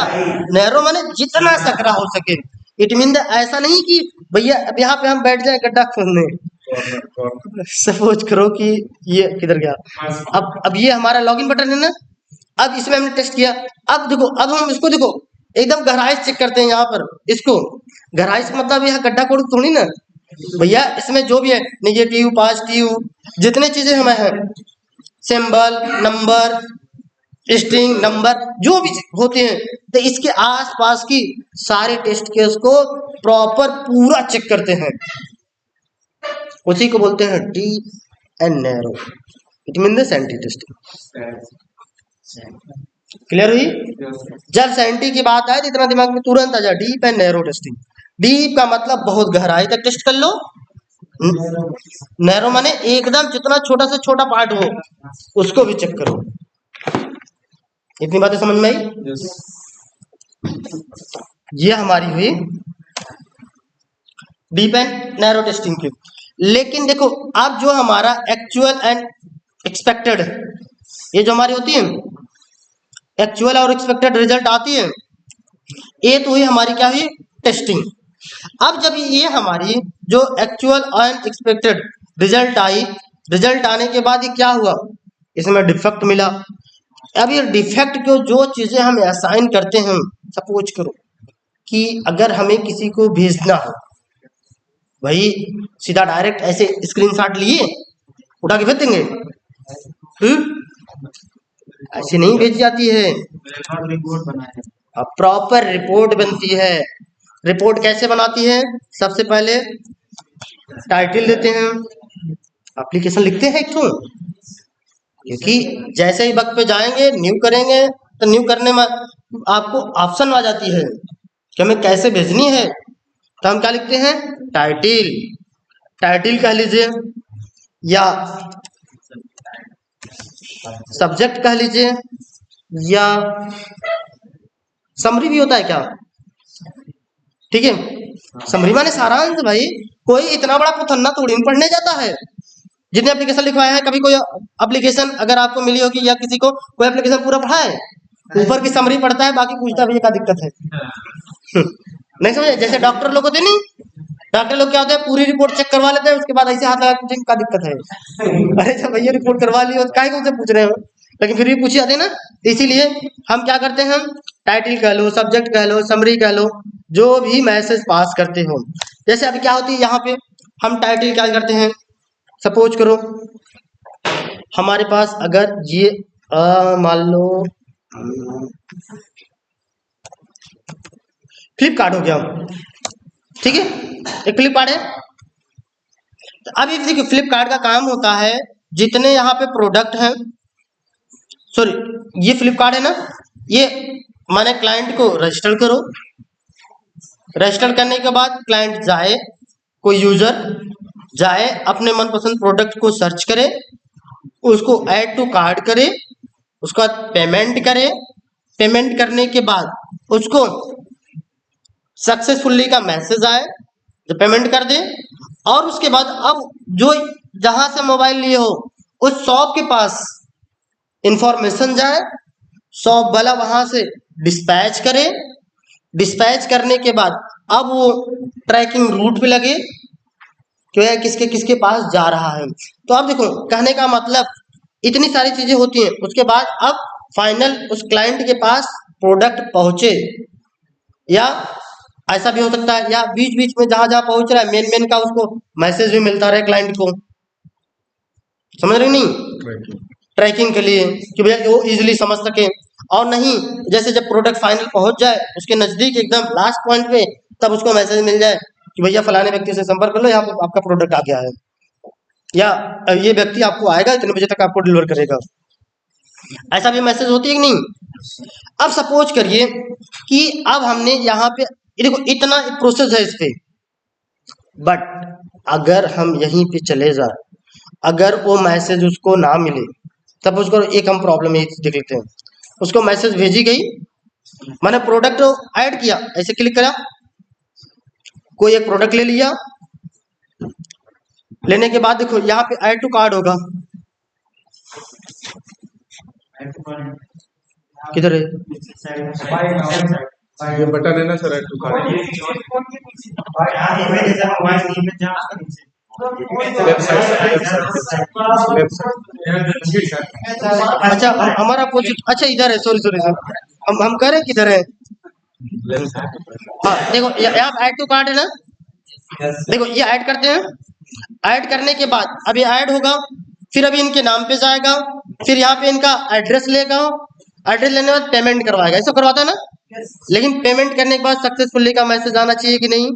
नैरो माने जितना सकरा हो सके। इट मीन ऐसा नहीं कि भैया अब यहाँ पे हम बैठ जाए गड्ढा खोदने। सपोज करो कि ये किधर गया, अब ये हमारा लॉगिन बटन है ना, अब इसमें हमने टेस्ट किया। अब देखो अब हम इसको देखो एकदम गहराई चेक करते हैं। यहाँ पर इसको गहराई से मतलब यहाँ गड्ढा खोद थोड़ी ना भैया, इसमें जो भी है नेगेटिव पॉजिटिव जितने चीजें हमें हैं, सिंबल नंबर स्ट्रिंग नंबर जो भी होते हैं, तो इसके आसपास की सारे टेस्ट केस को प्रॉपर पूरा चेक करते हैं। उसी को बोलते हैं deep and narrow. It mean the sanity testing. Clear हुई? जब सैनिटी की बात आए तो इतना दिमाग में तुरंत आ जाए deep and narrow testing. Deep का मतलब बहुत गहराई तक टेस्ट कर लो, नैरो माने एकदम जितना छोटा से छोटा पार्ट हो उसको भी चेक करो। इतनी बातें समझ में आई? ये हमारी हुई डीप एंड नैरो टेस्टिंग की। लेकिन देखो अब जो हमारा एक्चुअल एंड एक्सपेक्टेड, ये जो हमारी होती है एक्चुअल और एक्सपेक्टेड रिजल्ट आती है, ये तो हुई हमारी क्या हुई? टेस्टिंग। अब जब ये हमारी जो actual and expected result I, result आने के बाद ये क्या हुआ? इसमें डिफेक्ट मिला। अब ये डिफेक्ट को जो चीजें हम असाइन करते हैं, सपोज करो कि अगर हमें किसी को भेजना हो, भाई सीधा डायरेक्ट ऐसे स्क्रीनशॉट लिए उठा के भेज देंगे? ऐसे नहीं भेजी जाती है, प्रॉपर रिपोर्ट बनती है। रिपोर्ट कैसे बनाती है? सबसे पहले टाइटल देते हैं, एप्लीकेशन लिखते हैं क्यों? क्योंकि जैसे ही बग पे जाएंगे न्यू करेंगे तो न्यू करने में आपको ऑप्शन आ जाती है कि हमें कैसे भेजनी है, तो हम क्या लिखते हैं? टाइटल। टाइटल कह लीजिए या सब्जेक्ट कह लीजिए या समरी भी होता है क्या? ठीक है, समरी माने सारांश। भाई कोई इतना बड़ा पुथन्ना थोड़ी पढ़ने जाता है। जितने एप्लीकेशन लिखवाए हैं, कभी कोई एप्लीकेशन अगर आपको मिली होगी या किसी को कोई एप्लीकेशन पूरा पढ़ा है? ऊपर की समरी पढ़ता है, बाकी पूछता भैया क्या दिक्कत है। नहीं समझे? जैसे डॉक्टर लोग होते नहीं, डॉक्टर लोग क्या होता है, पूरी रिपोर्ट चेक करवा लेते हैं, उसके बाद ऐसे हाथ लगा के पूछेंगे क्या दिक्कत है। अरे जब भैया रिपोर्ट करवा ली हो तो काहे को उनसे पूछ रहे हो, लेकिन फिर भी पूछी जाती है ना। इसीलिए हम क्या करते हैं, टाइटल कह लो, सब्जेक्ट कह लो, समरी कह लो, जो भी मैसेज पास करते हो। जैसे अभी क्या होती है यहाँ पे, हम टाइटल क्या करते हैं, सपोज करो हमारे पास अगर ये मान लो फ्लिपकार्ट हो गया, ठीक है, एक फ्लिपकार्ट है। तो अब ये देखिए फ्लिपकार्ट का काम होता है, जितने यहाँ पे प्रोडक्ट हैं, सॉरी ये फ्लिपकार्ट है ना, ये माने क्लाइंट को रजिस्टर करो, रजिस्टर करने के बाद क्लाइंट जाए, कोई यूजर जाए, अपने मनपसंद प्रोडक्ट को सर्च करे, उसको ऐड टू कार्ट करे, उसके बाद पेमेंट करे, पेमेंट करने के बाद उसको सक्सेसफुली का मैसेज आए, जब पेमेंट कर दे, और उसके बाद अब जो जहां से मोबाइल लिए हो उस शॉप के पास इंफॉर्मेशन जाए, शॉप वाला वहां से डिस्पैच करे, डिस्पैच करने के बाद अब वो ट्रैकिंग रूट पे लगे कि वह किसके किसके पास जा रहा है। तो अब देखो कहने का मतलब इतनी सारी चीजें होती हैं, उसके बाद अब फाइनल उस क्लाइंट के पास प्रोडक्ट पहुंचे, या ऐसा भी हो सकता है, या बीच बीच में जहां जहां पहुंच रहा है मेन मेन का उसको मैसेज भी मिलता रहे क्लाइंट को, समझ रहे नहीं, ट्रैकिंग के लिए कि भैया वो इजीली समझ सके। और नहीं जैसे जब प्रोडक्ट फाइनल पहुंच जाए उसके नजदीक एकदम लास्ट पॉइंट पे, तब उसको मैसेज मिल जाए कि भैया फलाने व्यक्ति से संपर्क कर लो, यहाँ पे आपका प्रोडक्ट आ गया है, या ये व्यक्ति आपको आएगा इतने बजे तक आपको डिलीवर करेगा। ऐसा भी मैसेज होती है कि नहीं। अब सपोज करिए कि अब हमने यहाँ पे देखो इतना प्रोसेस है इस पे, बट अगर हम यहीं पे चले जाए, अगर वो मैसेज उसको ना मिले, तब उसको एक हम प्रॉब्लम ये देख लेते हैं, उसको मैसेज भेजी गई, मैंने प्रोडक्ट ऐड किया, ऐसे क्लिक करा, कोई एक प्रोडक्ट ले लिया, लेने के बाद देखो यहाँ पे ऐड टू कार्ड होगा, किधर है, ये बटन है ना सर, ऐड टू कार्ट, अच्छा हमारा अपोजिट, अच्छा इधर है, सॉरी सॉरी सॉरी, हम कह रहे हैं किधर है, हाँ देखो यहाँ ऐड टू कार्ड है ना, देखो ये ऐड करते हैं, ऐड करने के बाद अब ये ऐड होगा, फिर अभी इनके नाम पे जाएगा, फिर यहाँ पे इनका एड्रेस लेगा, एड्रेस लेने के बाद पेमेंट करवाएगा, ऐसा करवाता है ना। लेकिन पेमेंट करने के बाद सक्सेसफुली का मैसेज आना चाहिए कि नहीं।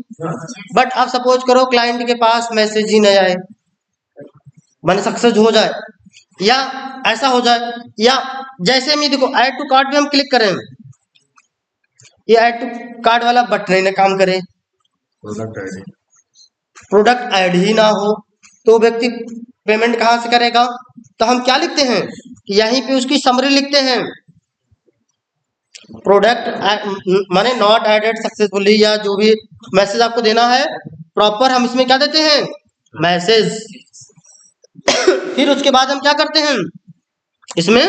बट आप सपोज करो क्लाइंट के पास मैसेज ही नहीं आए, माने सक्सेस हो जाए या ऐसा हो जाए, या जैसे में देखो ऐड टू कार्ट पे हम क्लिक करें, ये ऐड टू कार्ट वाला बटन ही ना काम करे, प्रोडक्ट ऐड ही ना हो, तो व्यक्ति पेमेंट कहाँ से करेगा। तो हम क्या लिखते हैं, यहीं पे उसकी समरी लिखते हैं, प्रोडक्ट माने नॉट एडेड सक्सेसफुली, या जो भी मैसेज आपको देना है प्रॉपर हम इसमें क्या देते हैं, मैसेज। फिर उसके बाद हम क्या करते हैं इसमें,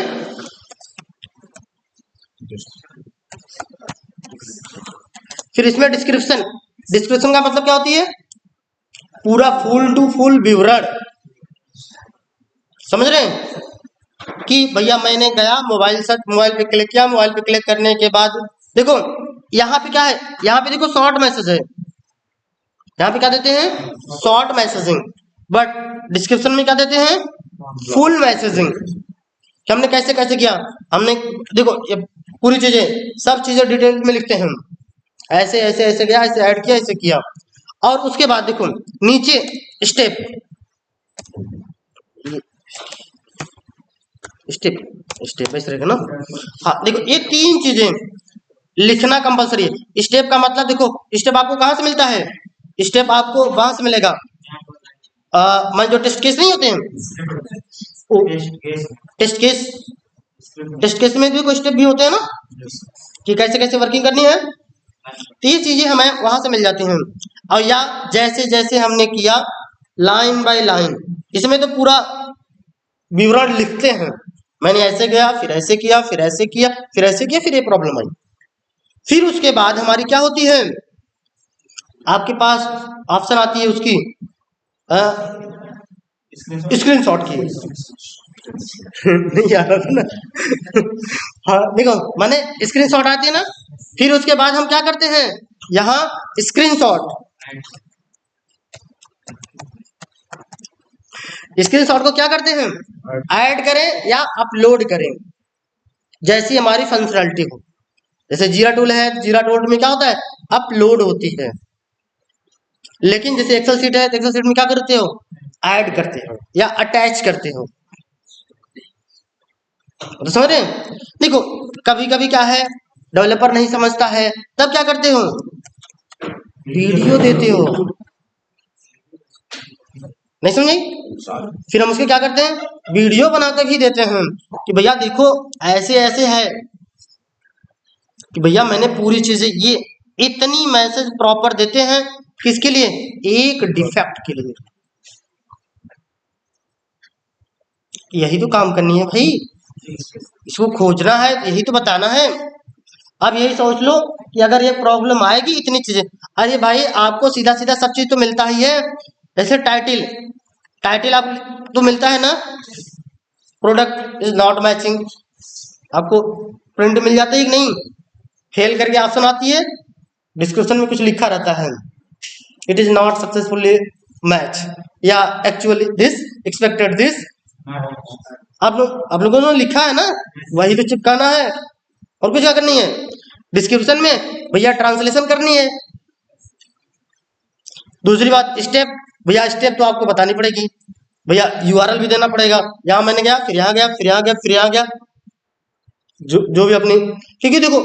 फिर इसमें डिस्क्रिप्शन, डिस्क्रिप्शन का मतलब क्या होती है, पूरा फुल टू फुल विवरण, समझ रहे हैं कि भैया मैंने गया मोबाइल सर्च, मोबाइल पे क्लिक किया, मोबाइल पे क्लिक करने के बाद देखो यहाँ पे क्या है, यहाँ पे देखो शॉर्ट मैसेज है, यहाँ पे क्या देते हैं शॉर्ट मैसेजिंग, बट डिस्क्रिप्शन में क्या देते हैं फुल मैसेजिंग। कि हमने कैसे कैसे किया, हमने देखो ये पूरी चीजें सब चीजें डिटेल में लिखते हैं, ऐसे ऐसे ऐसे गया, ऐसे ऐड किया, ऐसे किया, और उसके बाद देखो नीचे स्टेप स्टेप स्टेप ऐसे रहेगा ना। हाँ देखो ये तीन चीजें लिखना कंपलसरी है। स्टेप का मतलब देखो स्टेप आपको कहाँ से मिलता है, स्टेप आपको वहां से मिलेगा, मान जो टेस्ट केस नहीं होते हैं, टेस्ट केस में भी कोई स्टेप भी होते हैं ना, कि कैसे कैसे वर्किंग करनी है, तो ये चीजें हमें वहां से मिल जाती हैं। और या जैसे जैसे हमने किया लाइन बाय लाइन, इसमें तो पूरा विवरण लिखते हैं, मैंने ऐसे गया, फिर ऐसे किया, फिर ऐसे किया, फिर ऐसे किया, फिर ये प्रॉब्लम आई। फिर उसके बाद हमारी क्या होती है, आपके पास ऑप्शन आती है उसकी स्क्रीनशॉट की। नहीं आ रहा था ना। हाँ देखो, माने स्क्रीनशॉट आती है ना, फिर उसके बाद हम क्या करते हैं, यहाँ स्क्रीनशॉट को क्या करते हैं, ऐड करें या अपलोड करें, जैसी हमारी फंक्शनलिटी हो। जैसे जीरा टूल है, जीरा टूल में क्या होता है, अपलोड होती है। लेकिन जैसे एक्सेल सीट है, एक्सेल सीट में क्या करते हो, ऐड करते हो या अटैच करते हो। तो समझ रहे हैं? देखो कभी कभी क्या है, डेवलपर नहीं समझता है, तब क्या करते हो, वीडियो देते हो। नहीं समझे? फिर हम उसके क्या करते हैं, वीडियो बनाकर भी देते हैं कि भैया देखो ऐसे ऐसे है, कि भैया मैंने पूरी चीजें ये इतनी मैसेज प्रॉपर देते हैं, किसके लिए, एक डिफेक्ट के लिए। यही तो काम करनी है भाई, इसको खोजना है, यही तो बताना है। अब यही सोच लो कि अगर ये प्रॉब्लम आएगी इतनी चीजें, अरे भाई आपको सीधा सीधा सब चीज तो मिलता ही है। जैसे टाइटल, टाइटल आप तो मिलता है ना, प्रोडक्ट इज नॉट मैचिंग, आपको प्रिंट मिल जाता है कि नहीं, फेल करके ऑप्शन आती है, डिस्क्रिप्शन में कुछ लिखा रहता है, it is not successfully match, या एक्चुअली दिस एक्सपेक्टेड दिस। आप लोगों ने लिखा है ना, वही तो चिपकाना है, और कुछ क्या करनी है। डिस्क्रिप्शन में भैया ट्रांसलेशन करनी है। दूसरी बात स्टेप, भैया स्टेप तो आपको बतानी पड़ेगी, भैया यूआरएल भी देना पड़ेगा, यहाँ मैंने गया, फिर यहाँ गया, फिर यहाँ गया, फिर यहाँ गया, जो भी अपनी, क्योंकि देखो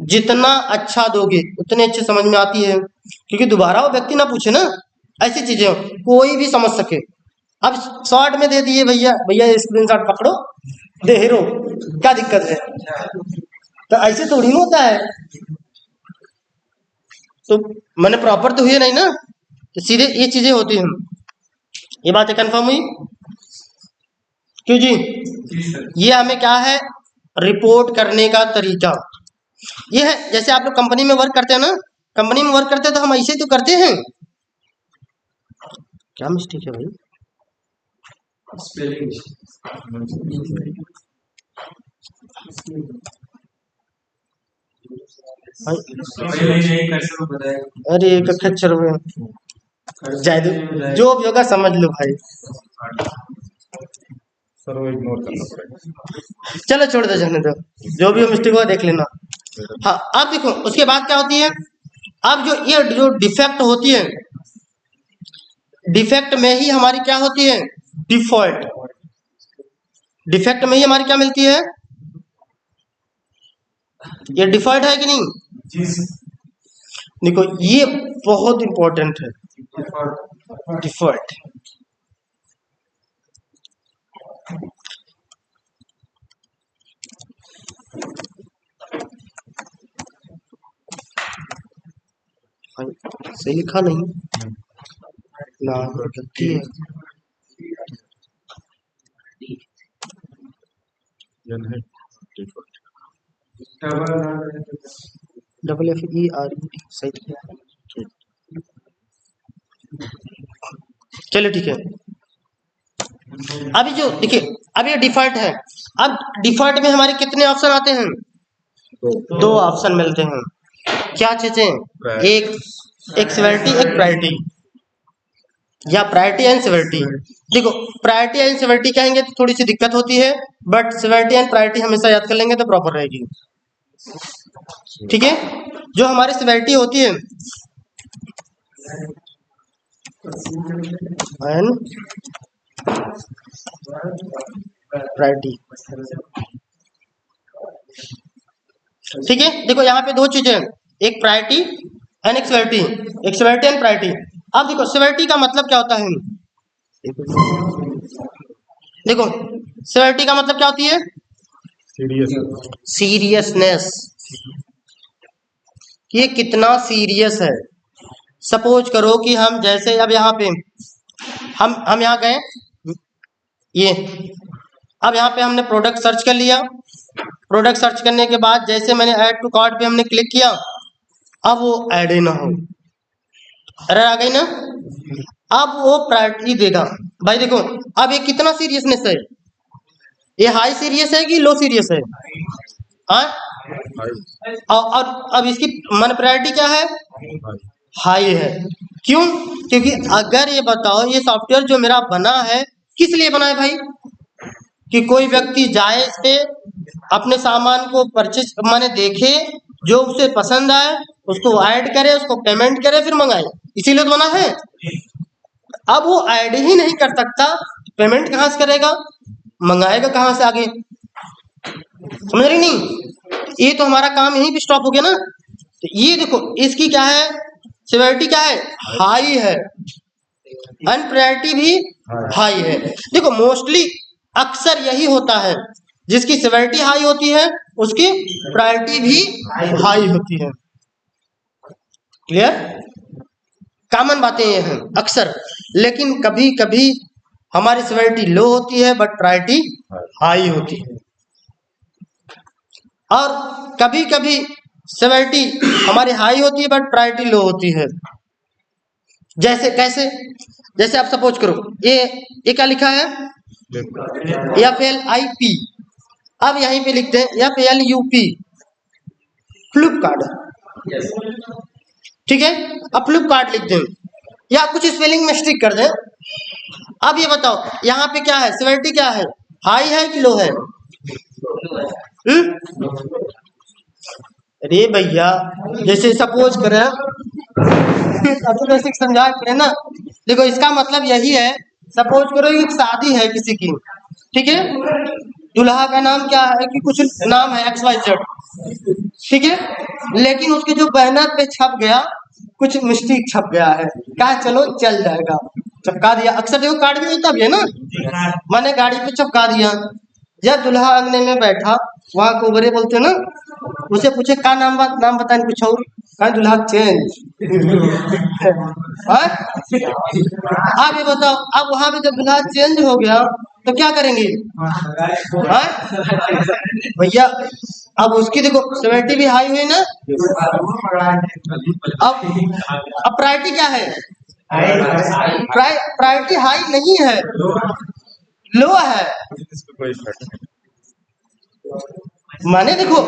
जितना अच्छा दोगे उतने अच्छे समझ में आती है, क्योंकि दोबारा वो व्यक्ति ना पूछे ना, ऐसी चीजें हो, कोई भी समझ सके। अब शॉर्ट में दे दिए भैया, भैया स्क्रीनशॉट पकड़ो, दे हीरो, क्या दिक्कत है, तो ऐसे थोड़ी ना होता है। तो मैंने प्रॉपर तो हुई नहीं ना, तो सीधे ये चीजें होती हैं। ये बात कंफर्म हुई क्यों जी? ये हमें क्या है, रिपोर्ट करने का तरीका ये है। जैसे आप लोग कंपनी में वर्क करते हैं ना, कंपनी में वर्क करते हैं तो हम ऐसे तो करते हैं। क्या मिस्टेक है भाई, अरे एक अक्षर में जायद, जो भी होगा समझ लो भाई, सर वो इग्नोर करना पड़ेगा। चलो छोड़ दो, जाने दो, जो भी मिस्टेक हुआ देख लेना। हाँ अब देखो उसके बाद क्या होती है, अब जो डिफेक्ट होती है, डिफेक्ट में ही हमारी क्या होती है, डिफॉल्ट। डिफेक्ट में ही हमारी क्या मिलती है, ये डिफॉल्ट है कि नहीं। देखो ये बहुत इंपॉर्टेंट है, डिफॉल्ट। सही लिखा नहीं ना, गलती है। Double F E R E सही लिखा, चलो ठीक है। अभी जो देखिए, अब ये डिफॉल्ट है, अब डिफॉल्ट में हमारे कितने ऑप्शन आते हैं, दो ऑप्शन मिलते हैं। क्या चीजें, एक सिवियरिटी, एक प्रायोरिटी, या प्रायोरिटी एंड सिवियरिटी। देखो प्रायोरिटी एंड सिवियरिटी कहेंगे तो थोड़ी सी दिक्कत होती है, बट सिवियरिटी एंड प्रायोरिटी हमेशा याद कर लेंगे तो प्रॉपर रहेगी। ठीक है, जो हमारी सिवियरिटी होती है एंड प्रायोरिटी, ठीक है। देखो यहाँ पे दो चीजें, एक प्रायोरिटी एंड एक सिवियरिटी, एक सिवियरिटी एंड प्रायोरिटी। अब देखो सिवियरिटी का मतलब क्या होता है, देखो सिवियरिटी का मतलब क्या होती है, सीरियसनेस, ये कितना सीरियस है। सपोज करो कि हम जैसे अब यहाँ पे हम यहाँ गए, ये अब यहाँ पे हमने प्रोडक्ट सर्च कर लिया। प्रोडक्ट सर्च करने के बाद जैसे मैंने ऐड टू कार्ट पे हमने क्लिक किया, अब वो ऐड ही ना हो, एरर आ गई ना। अब वो प्रायोरिटी देगा। भाई देखो अब ये कितना सीरियसनेस है, ये हाई सीरियस है कि लो सीरियस है? हाँ, और अब इसकी मन प्रायोरिटी क्या है? हाई है। क्यों? क्योंकि अगर ये बताओ ये सॉफ्टवेयर जो मेरा बना है किस लिए बना है भाई? कि कोई व्यक्ति जाए इस पे अपने सामान को परचेज माने देखे, जो उसे पसंद आए उसको ऐड करे, उसको पेमेंट करे, फिर मंगाए, इसीलिए तो बना है। अब वो ऐड ही नहीं कर सकता, पेमेंट कहाँ से करेगा, मंगाएगा कहाँ से आगे? समझ रही नहीं? ये तो हमारा काम यहीं पे स्टॉप हो गया ना। तो ये देखो इसकी क्या है, सिवियरिटी क्या है? हाई है, एंड प्रायोरिटी भी हाई है। देखो मोस्टली अक्सर यही होता है, जिसकी सिवियरिटी हाई होती है उसकी प्रायोरिटी भी हाई होती है। क्लियर? कॉमन बातें ये हैं अक्सर। लेकिन कभी कभी हमारी सिवियरिटी लो होती है बट प्रायोरिटी हाई होती है, और कभी कभी सिवियरिटी हमारी हाई होती है बट प्रायोरिटी लो होती है। जैसे कैसे? जैसे आप सपोज करो ये क्या लिखा है? FLIP। अब यहीं पे लिखते हैं FLUP, फ्लिपकार्ट। ठीक है, अब फ्लिपकार्ट लिख दें या कुछ स्पेलिंग मिस्टेक कर दें। अब ये बताओ यहाँ पे क्या है, सिवियरिटी क्या है, हाई है कि लो है? अरे भैया जैसे सपोज करें तो बेसिक समझा करें ना। देखो इसका मतलब यही है, सपोज करो एक शादी है किसी की, ठीक है, दूल्हा का नाम क्या है कि कुछ नाम है XYZ, ठीक है, लेकिन उसके जो बैनर पे छप गया कुछ मिस्टेक छप गया है, कहा चलो चल जाएगा, चपका दिया। अक्सर देखो कार्ड भी होता भी है ना, मैंने गाड़ी पे चपका दिया। जब दूल्हा अंगने में बैठा, वहाँ कोबरे बोलते ना, उसे पूछे का नाम बताए कुछ और, कहा दूल्हा चेंज। आप ये बताओ अब वहां पे जब दूल्हा चेंज हो गया तो क्या करेंगे? भैया अब उसकी देखो सिवियरिटी भी हाई हुई ना। अब प्रायोरिटी क्या है? प्रायोरिटी हाई नहीं है, लो है। माने देखो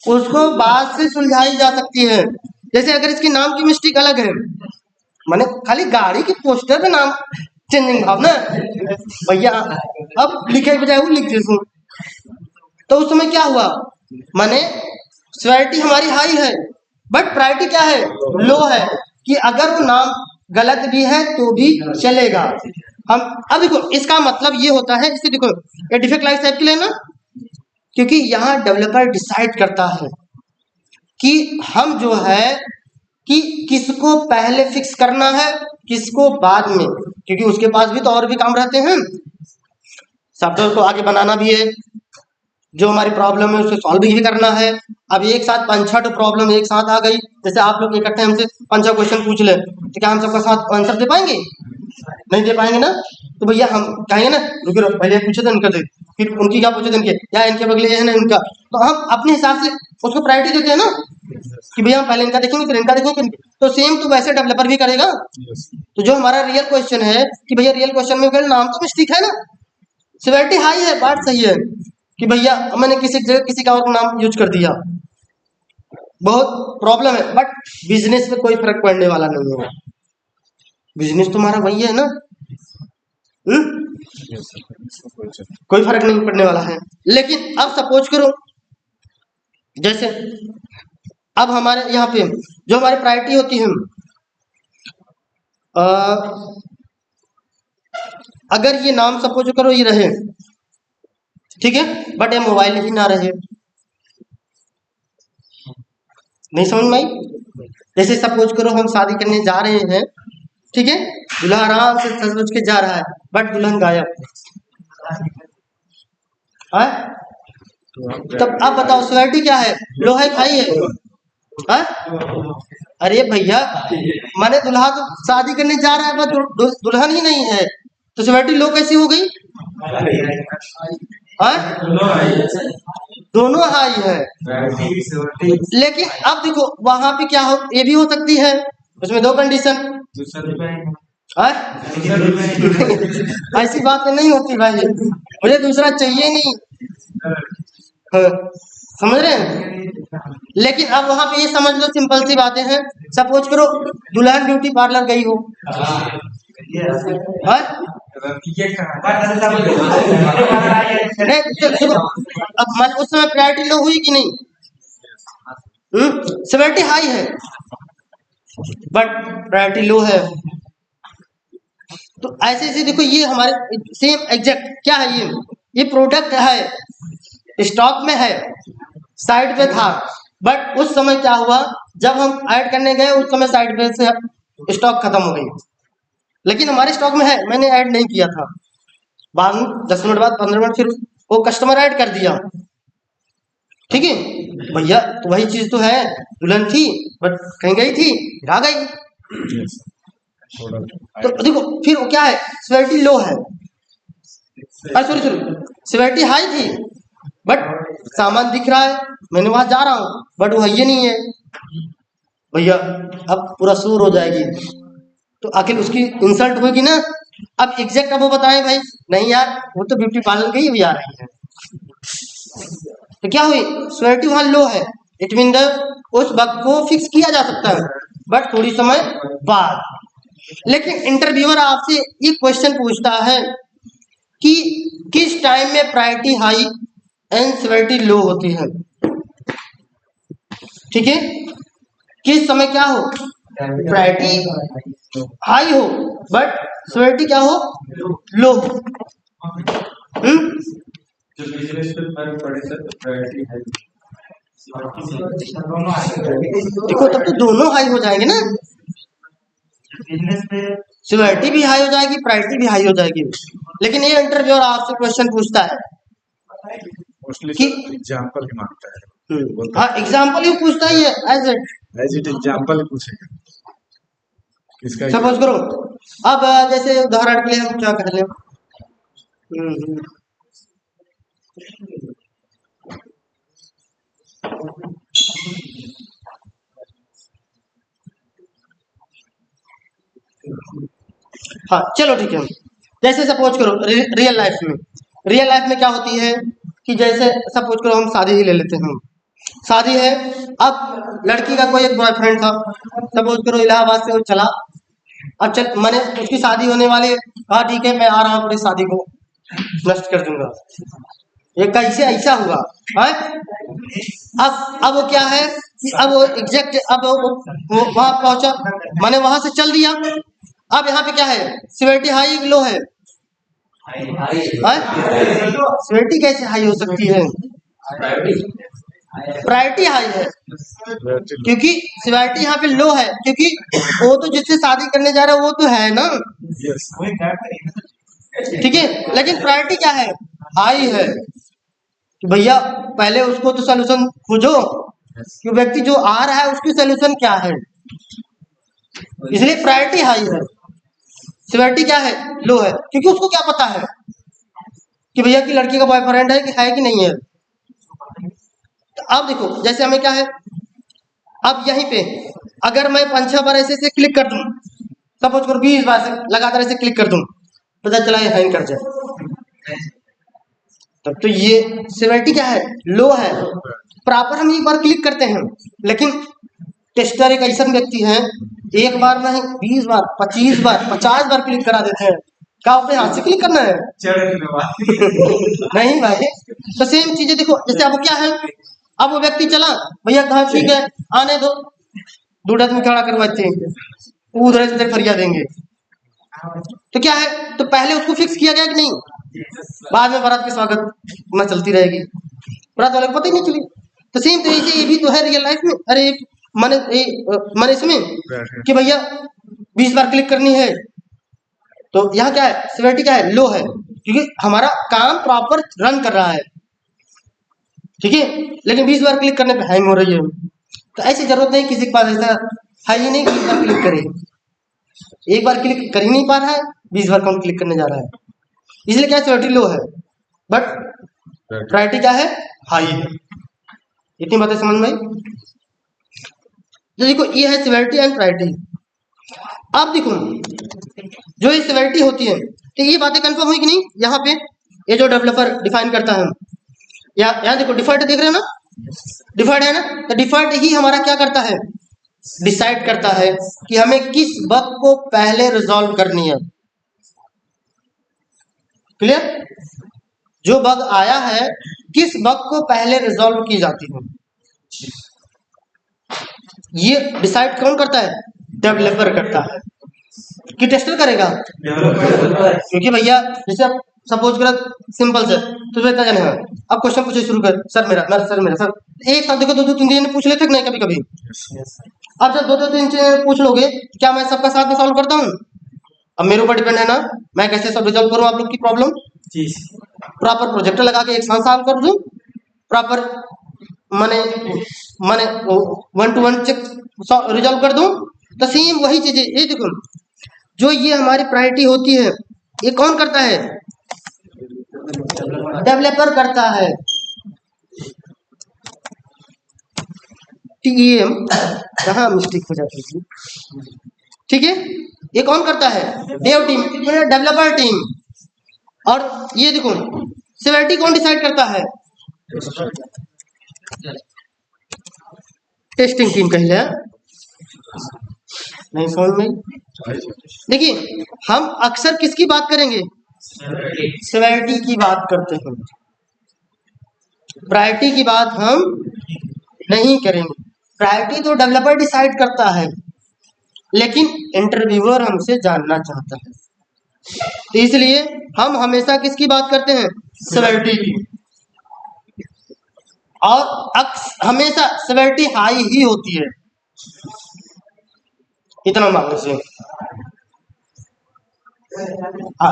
उसको बात से सुलझाई जा सकती है। जैसे अगर इसके नाम की मिस्टेक अलग है, माने खाली गाड़ी की पोस्टर पे नाम चेंजिंग भाव ना, भैया अब लिखे बजाय वो लिख दे, तो उस समय क्या हुआ, माने सिवियरिटी हमारी हाई है बट प्रायोरिटी क्या है? लो है, कि अगर वो नाम गलत भी है तो भी चलेगा। हम अब देखो इसका मतलब ये होता है, इसे देखो ये डिफेक्ट लाइफ साइकिल है ना, क्योंकि यहाँ डेवलपर डिसाइड करता है कि हम जो है कि किसको पहले फिक्स करना है किसको बाद में, क्योंकि उसके पास भी तो और भी काम रहते हैं, सॉफ्टवेयर को आगे बनाना भी है, जो हमारी प्रॉब्लम है उसको सॉल्व भी करना है। अब एक साथ 5-6 प्रॉब्लम एक साथ आ गई, जैसे आप लोग इकट्ठे हमसे 5 क्वेश्चन पूछ ले तो क्या हम सबका साथ आंसर दे पाएंगे? नहीं दे पाएंगे ना। तो भैया हम कहेंगे ना रुको पहले पूछे थे इनका दे, फिर उनकी क्या पूछे थे इनके, या इनके बगले ये है ना इनका, तो हम अपने हिसाब से उसको प्रायोरिटी देते हैं ना कि भैया हम पहले इनका देखेंगे फिर इनका देखेंगे। तो सेम तो वैसे डेवलपर भी करेगा। तो जो हमारा रियल क्वेश्चन है कि भैया रियल क्वेश्चन में नाम तो मिस्टेक है ना, सिवियरिटी हाई है, बात सही है कि भैया मैंने किसी जगह किसी का और नाम यूज कर दिया, बहुत प्रॉब्लम है, बट बिजनेस में कोई फर्क पड़ने वाला नहीं है, बिजनेस तुम्हारा वही है ना, कोई फर्क नहीं पड़ने वाला है। लेकिन अब सपोज करो जैसे अब हमारे यहाँ पे जो हमारी प्रायोरिटी होती है, अगर ये नाम सपोज करो ये रहे, ठीक है, बट ये मोबाइल ही ना रहे, नहीं समझ में आई? जैसे सपोज करो हम शादी करने जा रहे हैं, ठीक है, दूल्हा आराम से सज के जा रहा है बट दुल्हन गायब है, तब आप बताओ सिवियरिटी क्या है, लो है हाई है? अरे भैया माने दुल्हा तो शादी करने जा रहा है बट दुल्हन ही नहीं है, तो सिवियरिटी लो कैसी हो गई? हाँ दोनों हाई है दोनों हाई है, लेकिन अब देखो वहां पे क्या हो, ये भी हो सकती है, उसमें दो कंडीशन। ऐसी बात नहीं होती भाई, मुझे दूसरा चाहिए नहीं। हाँ, समझ रहे हैं? लेकिन अब वहां पे ये समझ लो, सिंपल सी बातें हैं। सपोज करो दुल्हन ब्यूटी पार्लर गई हो, हाँ? नहीं देखो, अब मन उस समय प्रायोरिटी लो हुई कि नहीं? सिविलिटी हाई है बट प्रायोरिटी लो है। तो ऐसे ऐसे देखो, ये हमारे सेम एग्जैक्ट क्या है, ये प्रोडक्ट है, स्टॉक में है, साइड पे था, बट उस समय क्या हुआ, जब हम ऐड करने गए उस समय साइड पे से स्टॉक खत्म हो गई, लेकिन हमारे स्टॉक में है, मैंने ऐड नहीं किया था। बाद में 10 मिनट बाद 15 मिनट फिर वो कस्टमर ऐड कर दिया, ठीक है भैया, तो वही चीज तो है, दुल्हन थी बट कहीं गई थी, फिर आ गई। तो देखो फिर वो क्या है, सिविलिटी लो है, सॉरी सिविलिटी हाई थी, बट सामान दिख रहा है, मैंने वहां जा रहा हूँ, बट वो है ये नहीं है भैया, अब पूरा शोर हो जाएगी, तो आखिर उसकी इंसल्ट होगी ना। अब एग्जैक्ट अब वो बताए भाई, नहीं यार वो तो ब्यूटी पार्लर गई भी आ रही है, तो क्या हुई, सिविलिटी वहां लो है, इट मीन द उस वक्त को फिक्स किया जा सकता है, बट थोड़ी समय बाद। लेकिन इंटरव्यूअर आपसे ये क्वेश्चन पूछता है कि किस टाइम में प्रायोरिटी हाई एंड सिविलिटी लो होती है, ठीक है? किस समय क्या हो, प्रायोरिटी हाई हो बट सिविलिटी क्या हो, लो। जो बिजनेस पे फर्क पड़े सर प्रायोरिटी है, देखो तब तो दोनों हाई हो जाएंगे ना, बिजनेस पे सिविलिटी भी हाई हो जाएगी, प्रायोरिटी भी हाई हो जाएगी। लेकिन ये इंटरव्यूअर आपसे क्वेश्चन पूछता है मोस्टली कि एग्जांपल ही मांगता है, हाँ एग्जाम्पल ही पूछता ही है, एज इट एग्जांपल ही पूछेगा किसका। सपोज करो, अब जैसे उदाहरण के लिए हम क्या कर लें, हाँ चलो ठीक है, जैसे सपोज करो रियल लाइफ में क्या होती है कि जैसे सपोज करो हम शादी ही ले लेते हैं, शादी है, अब लड़की का कोई एक बॉयफ्रेंड था, सपोज करो इलाहाबाद से वो चला, अब चल मैंने उसकी शादी होने वाली है, हाँ ठीक है मैं आ रहा हूँ अपनी शादी को नष्ट कर दूंगा, ये कैसे ऐसा हुआ, हाँ? अब वो क्या है कि अब वो एग्जैक्ट अब वो वहां पहुंचा, मैंने वहां से चल दिया, अब यहाँ पे क्या है, सिविलिटी हाई लो है, सिविलिटी कैसे हाई हो सकती है, प्रायोरिटी हाई है, क्योंकि सिविलिटी यहाँ पे लो है, क्योंकि वो तो जिससे शादी करने जा रहा है वो तो है ना, ठीक है, लेकिन प्रायोरिटी क्या है, हाई है, कि भैया पहले उसको तो सोल्यूशन खोजो कि व्यक्ति जो आ रहा है उसकी सोल्यूशन क्या है, इसलिए प्रायोरिटी हाई है, सिविलिटी क्या है, लो है, क्योंकि उसको क्या पता है कि भैया की लड़की का बॉयफ्रेंड है कि नहीं है। तो अब देखो जैसे हमें क्या है, अब यहीं पे अगर मैं 5-6 बार ऐसे क्लिक कर दूं, सपोज करो 20 बार से लगातार ऐसे क्लिक कर दूं, पता चला ये हैंग कर जाए, तब तो ये सिविलिटी क्या है, लो है। प्रॉपर हम एक बार क्लिक करते हैं, लेकिन टेस्टर एक ऐसा व्यक्ति है, एक बार नहीं 20 बार 25 बार 50 बार क्लिक करा देते हैं, क्या अपने हाथ से क्लिक करना है नहीं भाई। तो सेम चीजें देखो, जैसे अब क्या है, अब वो व्यक्ति चला, भैया कहा ठीक है आने दो, दूढ़ में खड़ा करवाते हैं, उधर से उधर फरिया देंगे, तो क्या है, तो पहले उसको फिक्स किया गया कि नहीं, बाद में बारात की स्वागत न चलती रहेगी, बारात वाले को पता ही नहीं चली। तो सेम तरीके से ये भी तो है रियल लाइफ में, अरे मैंने इसमें कि भैया 20 बार क्लिक करनी है, तो यहाँ क्या है, सिविलिटी क्या है, लो है, क्योंकि हमारा काम प्रॉपर रन कर रहा है, ठीक है, लेकिन 20 बार क्लिक करने पे हैंग हो रही है। तो ऐसी जरूरत नहीं किसी के पास ऐसा है ही नहीं 20 बार क्लिक करे, एक बार क्लिक कर ही नहीं पा रहा है, 20 बार कौन क्लिक करने जा रहा है, इसलिए क्या सिविलिटी लो है, बट प्रायोरिटी क्या है, हाई है। इतनी बातें समझ में आई। तो देखो ये है सिवियरिटी एंड प्रायोरिटी। अब देखो जो ये सिवियरिटी होती है, तो ये बातें कंफर्म हुई कि नहीं। यहाँ पे ये जो डेवलपर डिफाइन करता है, यहाँ देखो डिफॉल्ट देख रहे हो ना, डिफॉल्ट है ना, तो डिफॉल्ट ही हमारा क्या करता है, डिसाइड करता है कि हमें किस बग को पहले रिजॉल्व करनी है। क्लियर, जो बग आया है किस बग को पहले रिजॉल्व की जाती है, ये डिसाइड कौन करता है, डेवलपर करता है कि टेस्टर करेगा। क्योंकि भैया जैसे आप सपोज करो सिंपल से तो इतना जाने अब क्वेश्चन पूछे शुरू कर, सर मेरा सर एक साथ देखो 2-3 पूछ लेते नहीं कभी कभी। अब जब 2-3 पूछ लोगे, क्या मैं सबका साथ में सॉल्व करता हूँ? अब मेरे ऊपर डिपेंड है ना, मैं कैसे सब रिजॉल्व करूँ आप लोग की प्रॉब्लम। प्रॉपर प्रोजेक्टर लगा के एक साथ सॉल्व कर दूं, प्रॉपर माने 1-to-1 चेक रिजॉल्व कर दूं। तो सेम वही चीजें ये देखो, जो ये हमारी प्रायोरिटी होती है ये कौन करता है, डेवलपर करता है। टीएम कहाँ मिस्टेक हो जाती है, ठीक है, ये कौन करता है, डेव टीम, डेवलपर टीम। और ये देखो सिवियरिटी कौन डिसाइड करता है, टेस्टिंग टीम कह लिया नहीं समझ में। देखिए हम अक्सर किसकी बात करेंगे, सिवियरिटी की बात करते हैं, प्रायोरिटी की बात हम नहीं करेंगे। प्रायोरिटी तो डेवलपर डिसाइड करता है, लेकिन इंटरव्यूअर हमसे जानना चाहता है, तो इसलिए हम हमेशा किसकी बात करते हैं, सिवियरिटी की। और हमेशा सिवियरिटी हाई ही होती है, इतना मान लीजिए।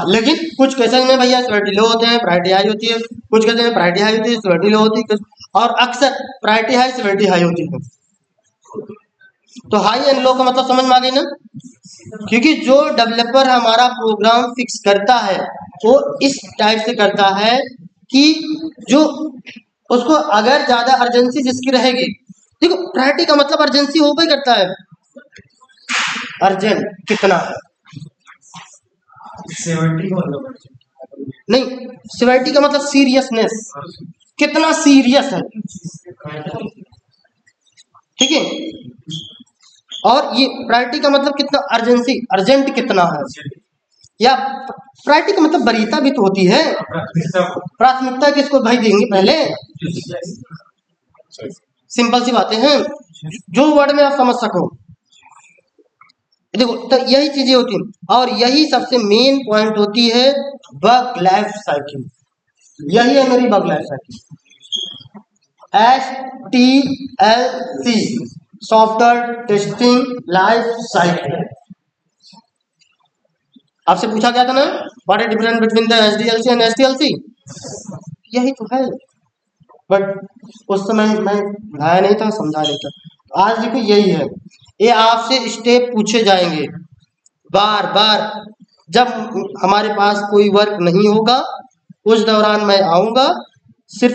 लेकिन कुछ केसेस में भैया सिवियरिटी लो होते हैं, प्रायोरिटी हाई होती है, कुछ केसेस में प्रायोरिटी हाई होती है, सिवियरिटी लो होती है, और अक्सर प्रायोरिटी हाई सिवियरिटी हाई होती है। तो हाई एंड लो का मतलब समझ में आ गई ना, क्योंकि जो डेवलपर हमारा प्रोग्राम फिक्स करता है वो इस टाइप से करता है कि जो उसको अगर ज्यादा अर्जेंसी जिसकी रहेगी, देखो प्रायोरिटी का मतलब अर्जेंसी होगा ही करता है, अर्जेंट कितना है, 70 नहीं सिवियरिटी का मतलब सीरियसनेस, कितना सीरियस है, ठीक है। और ये प्रायोरिटी का मतलब कितना अर्जेंसी, अर्जेंट कितना है, या प्रायोरिटी का मतलब वरीयता भी तो होती है, प्राथमिकता किसको भाई देंगे पहले, सिंपल सी बातें हैं जो वर्ड में आप समझ सको। देखो तो यही चीजें होती हैं, और यही सबसे मेन पॉइंट होती है बग लाइफ साइकिल। यही है मेरी bug life cycle, STLC, software testing life cycle. आपसे पूछा गया था ना, what is difference between the SDLC and STLC, यही तो है, बट उस समय मैं पढ़ाया नहीं था, समझा नहीं था। तो आज देखो यही है, ये आपसे स्टेप पूछे जाएंगे बार बार। जब हमारे पास कोई वर्क नहीं होगा उस दौरान मैं आऊंगा, सिर्फ